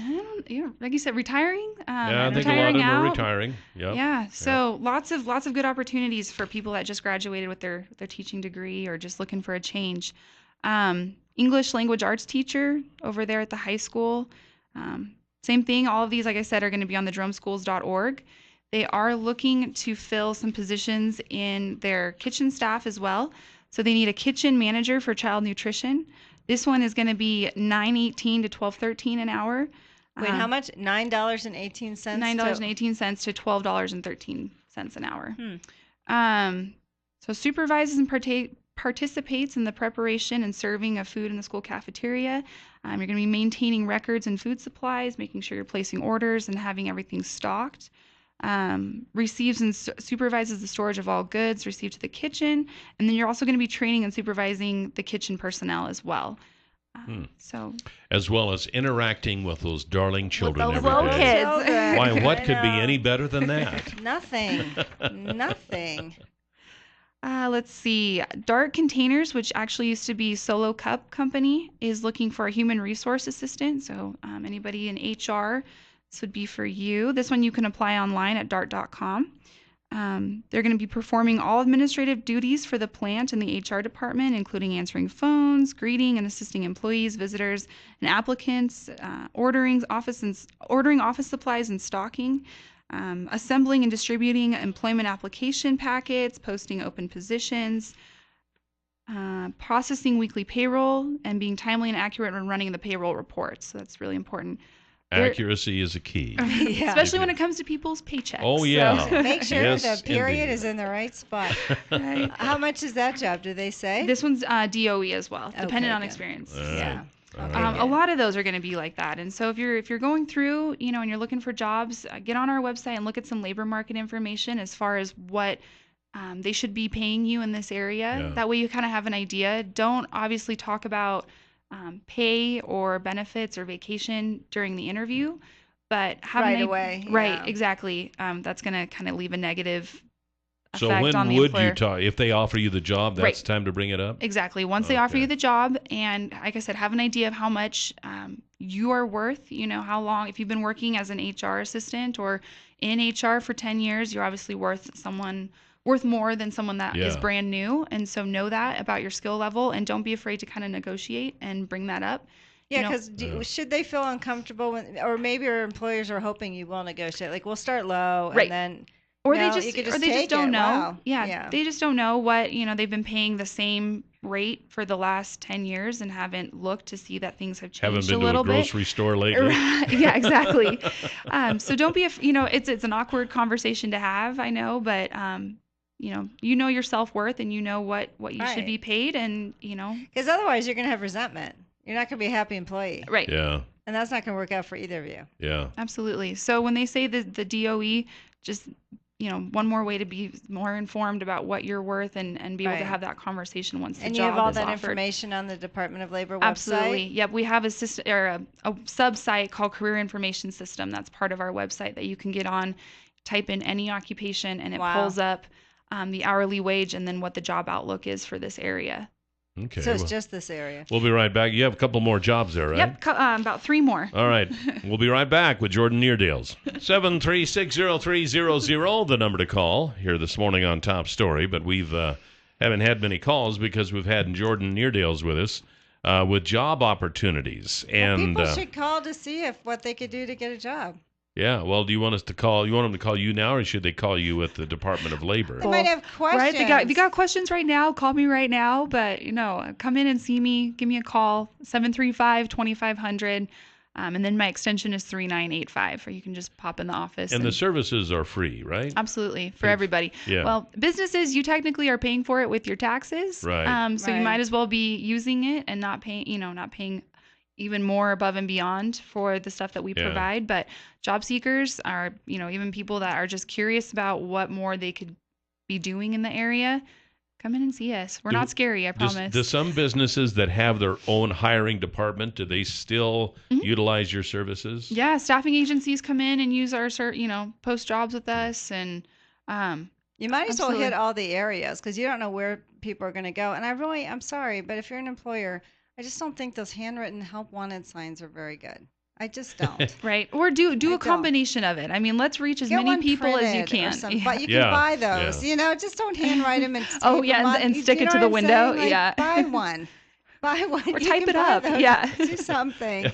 Like you said, retiring. Yeah, I think a lot of them are retiring. Yep. Yeah, so lots of good opportunities for people that just graduated with their teaching degree or just looking for a change. English language arts teacher over there at the high school. Same thing. All of these, like I said, are going to be on the jeromeschools.org. They are looking to fill some positions in their kitchen staff as well. So they need a kitchen manager for child nutrition. This one is going to be $9.18 to $12.13 an hour. Wait, how much? $9.18? $9.18 to $12.13 an hour. So supervises and participates in the preparation and serving of food in the school cafeteria. You're going to be maintaining records and food supplies, making sure you're placing orders and having everything stocked. Receives and supervises the storage of all goods received to the kitchen. And then you're also going to be training and supervising the kitchen personnel as well. So, as well as interacting with those darling children every little day. Kids. Why, what could be any better than that? Nothing. Let's see. Dark Containers, which actually used to be Solo Cup Company, is looking for a human resource assistant. So anybody in HR, this would be for you. This one you can apply online at dart.com. They're going to be performing all administrative duties for the plant and the HR department, including answering phones, greeting and assisting employees, visitors, and applicants, ordering office supplies and stocking, assembling and distributing employment application packets, posting open positions, processing weekly payroll, and being timely and accurate when running the payroll reports. So that's really important. Accuracy is a key. Yeah. Especially when it comes to people's paychecks. Oh, yeah. So make sure the period indeed. is in the right spot. Right. How much is that job, do they say? This one's DOE as well, dependent on good. experience. Yeah. A lot of those are going to be like that. And so if you're going through, and you're looking for jobs, get on our website and look at some labor market information as far as what they should be paying you in this area. Yeah. That way you kind of have an idea. Don't obviously talk about pay or benefits or vacation during the interview, but have right away. Right, Yeah. exactly. That's going to kind of leave a negative So effect when on the would employer. you talk? If they offer you the job, that's Right. time to bring it up? Exactly. Once they offer Okay. you the job, and like I said, have an idea of how much your worth, how long, if you've been working as an HR assistant or in HR for 10 years, you're obviously worth more than someone that is brand new. And so know that about your skill level, and don't be afraid to kind of negotiate and bring that up. Yeah, because should they feel uncomfortable or maybe your employers are hoping you will negotiate? Like, we'll start low, right. and then they just don't know. Wow. Yeah, they just don't know what they've been paying the same rate for the last 10 years and haven't looked to see that things have changed a little bit. Haven't been to a grocery store lately. Yeah, exactly. So don't be it's an awkward conversation to have, I know, but you know your self-worth, and you know what you should be paid, and because otherwise you're going to have resentment. You're not going to be a happy employee. Right. Yeah. And that's not going to work out for either of you. Yeah. Absolutely. So when they say the DOE, just, one more way to be more informed about what you're worth and be able to have that conversation once the job is offered. And you have all that information on the Department of Labor website? Absolutely. Yep. We have a sub-site called Career Information System. That's part of our website that you can get on, type in any occupation, and it pulls up the hourly wage and then what the job outlook is for this area. Okay. So it's just this area. We'll be right back. You have a couple more jobs there, right? Yep, about 3 more. All right. We'll be right back with Jordyn Neerdaels. 7360300, the number to call here this morning on Top Story. But we've haven't had many calls because we've had Jordyn Neerdaels with us with job opportunities. And people should call to see what they could do to get a job. Yeah, well, do you want us to call? You want them to call you now, or should they call you at the Department of Labor? They might have questions. Right? If you got questions right now, call me right now. But come in and see me. Give me a call, 735-2500, and then my extension is 3985. Or you can just pop in the office. And the services are free, right? Absolutely, for everybody. Yeah. Well, businesses, you technically are paying for it with your taxes. Right. So you might as well be using it and not paying even more above and beyond for the stuff that we provide. But job seekers are, even people that are just curious about what more they could be doing in the area, come in and see us. We're not scary, I promise. Do some businesses that have their own hiring department, do they still utilize your services? Yeah, staffing agencies come in and use our, post jobs with us. And you might as well hit all the areas, because you don't know where people are going to go. And I'm sorry, but if you're an employer, I just don't think those handwritten help wanted signs are very good. I just don't. Right. Or do a combination of it. I mean, let's reach as many people as you can. But you can buy those. Just don't handwrite them and and stick it to the window. Buy one. Or type it up. Do something.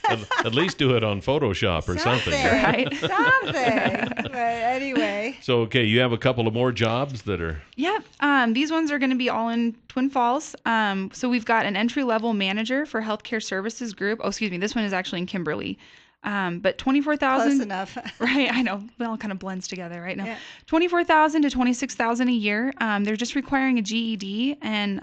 At least do it on Photoshop or something. Right? Something. But anyway. So, okay, you have a couple of more jobs that are... Yep. These ones are going to be all in Twin Falls. So we've got an entry-level manager for healthcare services group. Oh, excuse me. This one is actually in Kimberly. But $24,000. Close enough. Right, I know. It all kind of blends together right now. Yeah. $24,000 to $26,000 a year. They're just requiring a GED and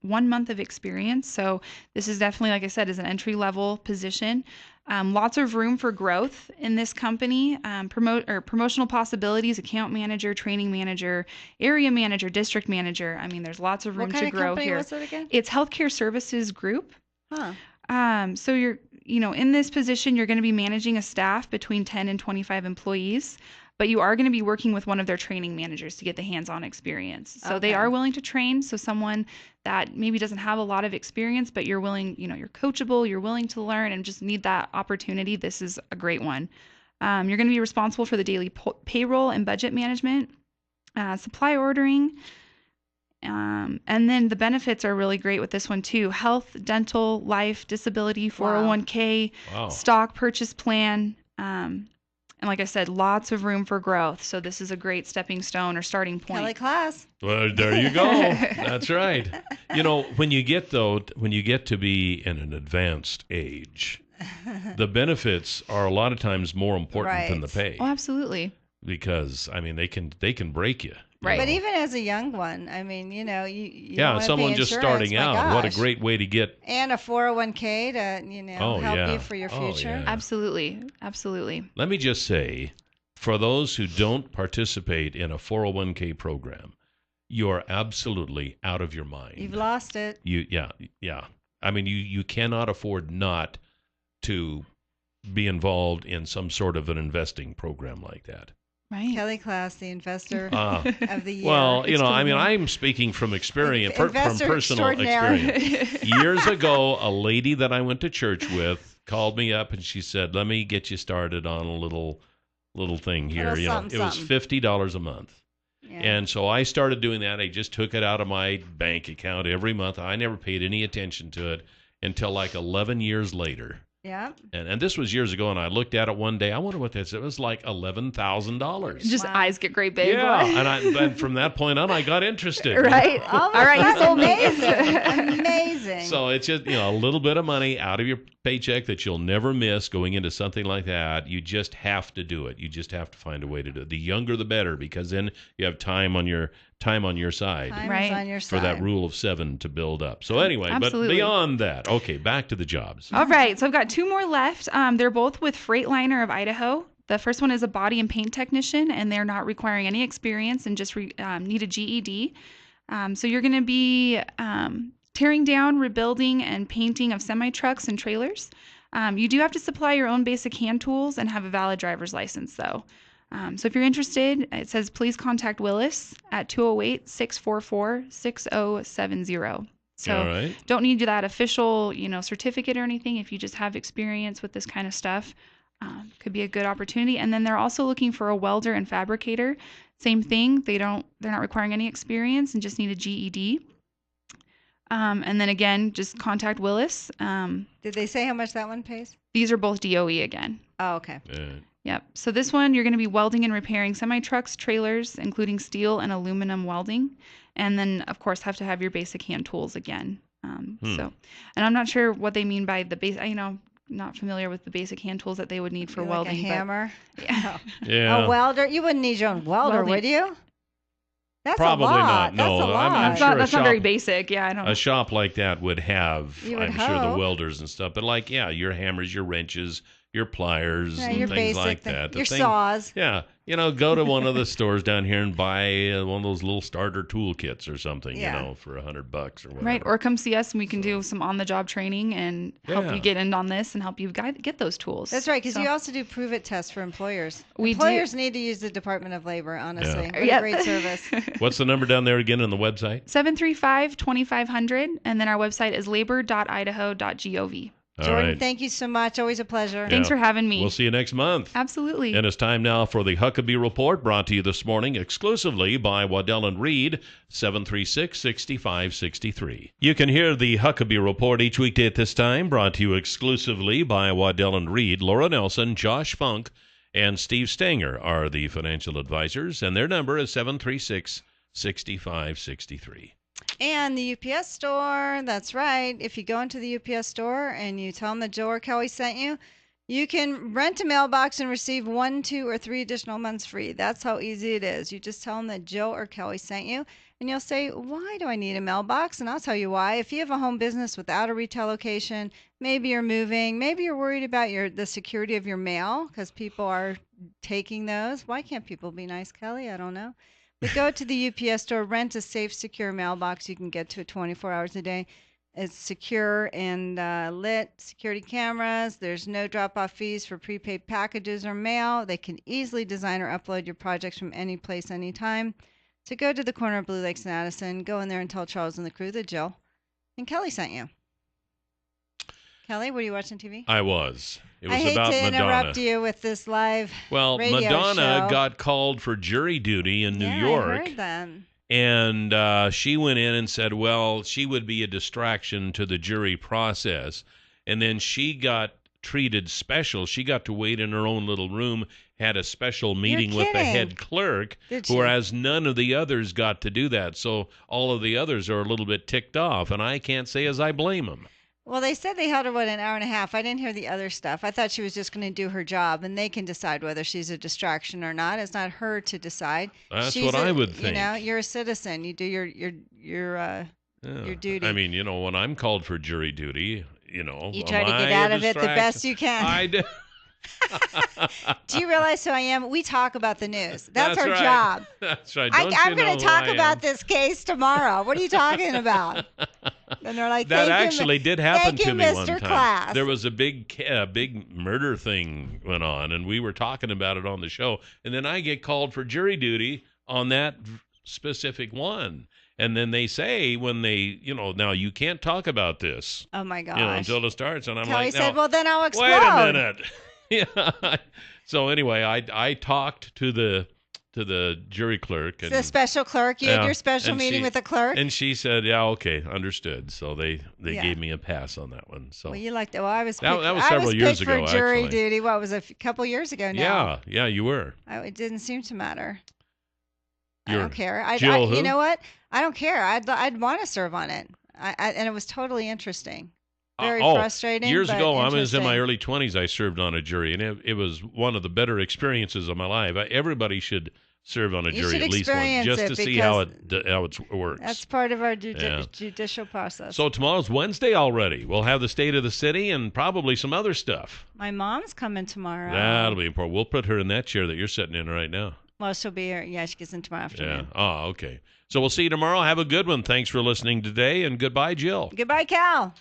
1 month of experience. So this is definitely, like I said, is an entry-level position. Lots of room for growth in this company. Promotional possibilities: account manager, training manager, area manager, district manager. I mean, there's lots of room to grow here. What kind of company was it again? It's Healthcare Services Group. Huh. So you're, in this position, you're going to be managing a staff between 10 and 25 employees, but you are going to be working with one of their training managers to get the hands-on experience. So they are willing to train. So someone that maybe doesn't have a lot of experience, but you're willing, you're coachable, you're willing to learn and just need that opportunity. This is a great one. You're going to be responsible for the daily payroll and budget management, supply ordering. And then the benefits are really great with this one too. Health, dental, life, disability, 401k, stock purchase plan. And like I said, lots of room for growth. So this is a great stepping stone or starting point. Kelly class. Well, there you go. That's right. When you get to be in an advanced age, the benefits are a lot of times more important than the pay. Oh, absolutely. Because they can break you. Right. But even as a young one, you someone just starting out, what a great way to get. And a 401k to, help you for your future. Yeah. Absolutely. Absolutely. Let me just say, for those who don't participate in a 401k program, you are absolutely out of your mind. You've lost it. Yeah. You cannot afford not to be involved in some sort of an investing program like that. Right. Kelly Class, the investor of the year. Well, I'm speaking from experience, from personal experience. Years ago, a lady that I went to church with called me up and she said, "Let me get you started on a little thing here." Little You know, something, it was something. $50 a month. Yeah. And so I started doing that. I just took it out of my bank account every month. I never paid any attention to it until like 11 years later. Yeah. And this was years ago, and I looked at it one day. I wonder what this is. It was like $11,000. Just eyes get great big. Yeah, and from that point on, I got interested. Right. Oh, All right, you sold me. amazing. Amazing. So it's just, a little bit of money out of your paycheck that you'll never miss going into something like that. You just have to do it. You just have to find a way to do it. The younger, the better, because then you have time on your side. Time Right. is on your side. For that rule of 7 to build up. So anyway, Absolutely. but beyond that, okay, back to the jobs. All right, so I've got 2 more left. They're both with Freightliner of Idaho. The first one is a body and paint technician, and they're not requiring any experience and just need a GED. So you're going to be tearing down, rebuilding, and painting of semi-trucks and trailers. You do have to supply your own basic hand tools and have a valid driver's license, though. So if you're interested, it says please contact Willis at 208-644-6070. So All right. don't need that official, certificate or anything. If you just have experience with this kind of stuff, could be a good opportunity. And then they're also looking for a welder and fabricator. Same thing. They're not requiring any experience and just need a GED. And then again, just contact Willis. Did they say how much that one pays? These are both DOE again. Oh, okay. Yep. So this one, you're going to be welding and repairing semi-trucks, trailers, including steel and aluminum welding. And then, of course, have to have your basic hand tools again. So, and I'm not sure what they mean by the base. Not familiar with the basic hand tools that they would need for Like welding. a hammer. Yeah. Yeah. A welder. You wouldn't need your own welder, Welding. would you? That's Probably a lot. not. No, That's a I'm lot. sure That's not very basic. Yeah, I don't know. A shop like that would have, You would I'm sure, the hope. welders and stuff. But your hammers, your wrenches, your pliers, Yeah, and your things basic like thing. that. Your saws. Yeah. Go to one of the stores down here and buy one of those little starter tool kits or something, Yeah. For $100 or whatever. Right, or come see us and we can do some on-the-job training and help Yeah. you get in on this and help you get those tools. That's right, because So- you also do prove-it tests for employers. We do. Employers need to use the Department of Labor, honestly. Yeah. What a Yep. great service. What's the number down there again on the website? 735-2500, and then our website is labor.idaho.gov. All Jordyn, right. thank you so much. Always a pleasure. Thanks for having me. We'll see you next month. Absolutely. And it's time now for the Huckabee Report, brought to you this morning exclusively by Waddell & Reed, 736-6563. You can hear the Huckabee Report each weekday at this time, brought to you exclusively by Waddell & Reed. Laura Nelson, Josh Funk, and Steve Stanger are the financial advisors, and their number is 736-6563. And the UPS store, that's right. If you go into the UPS store and you tell them that Joe or Kelly sent you, you can rent a mailbox and receive 1, 2, or 3 additional months free. That's how easy it is. You just tell them that Joe or Kelly sent you, and you'll say, why do I need a mailbox? And I'll tell you why. If you have a home business without a retail location, maybe you're moving, maybe you're worried about the security of your mail because people are taking those. Why can't people be nice, Kelly? I don't know. But go to the UPS store, rent a safe, secure mailbox. You can get to it 24 hours a day. It's secure and lit, security cameras. There's no drop-off fees for prepaid packages or mail. They can easily design or upload your projects from any place, anytime. So go to the corner of Blue Lakes and Addison. Go in there and tell Charles and the crew that Jill and Kelly sent you. Kelly, were you watching TV? I was. It was I hate about to Madonna. interrupt you with this live Well, radio Madonna show. got called for jury duty in New Yeah, York. I heard that. And she went in and said, well, she would be a distraction to the jury process. And then she got treated special. She got to wait in her own little room, had a special meeting with the kidding. head clerk, Did she? whereas none of the others got to do that. So all of the others are a little bit ticked off, and I can't say as I blame them. Well, they said they held her, an hour and a half. I didn't hear the other stuff. I thought she was just going to do her job, and they can decide whether she's a distraction or not. It's not her to decide. That's She's what I would think. You're a citizen. You do your duty. I mean, when I'm called for jury duty, You am try to I get a out of it the distraction? best you can. I do. Do you realize who I am? We talk about the news. That's our right. job. That's right. I'm Don't you going know to who talk I am? about this case tomorrow. What are you talking about? And they're like, That "Thank you, actually did happen thank you, to me Mr. one time. Class." There was a big murder thing went on, and we were talking about it on the show. And then I get called for jury duty on that specific one. And then they say when they, now you can't talk about this. Oh my gosh. Until it starts. And I'm Kelly like, said, well, then I'll explode. Wait a minute. Yeah. So anyway, I talked to the jury clerk. And, the special clerk. You had your special meeting with the clerk? And she said, yeah, okay, understood. So they gave me a pass on that one. So well, you liked it. Well, I was that was several years ago, for jury actually. duty. What was it, a couple years ago now? Yeah, you were. It didn't seem to matter. I You're don't care. Jill, who? You know what? I don't care. I'd want to serve on it. And it was totally interesting. Very frustrating. Years but ago, I was in my early 20s. I served on a jury, and it was one of the better experiences of my life. Everybody should serve on a jury at least once, just to see how it works. That's part of our judicial process. So tomorrow's Wednesday already. We'll have the state of the city and probably some other stuff. My mom's coming tomorrow. That'll be important. We'll put her in that chair that you're sitting in right now. Well, she'll be here. Yeah, she gets in tomorrow afternoon. Yeah. Oh, okay. So we'll see you tomorrow. Have a good one. Thanks for listening today, and goodbye, Jill. Goodbye, Cal.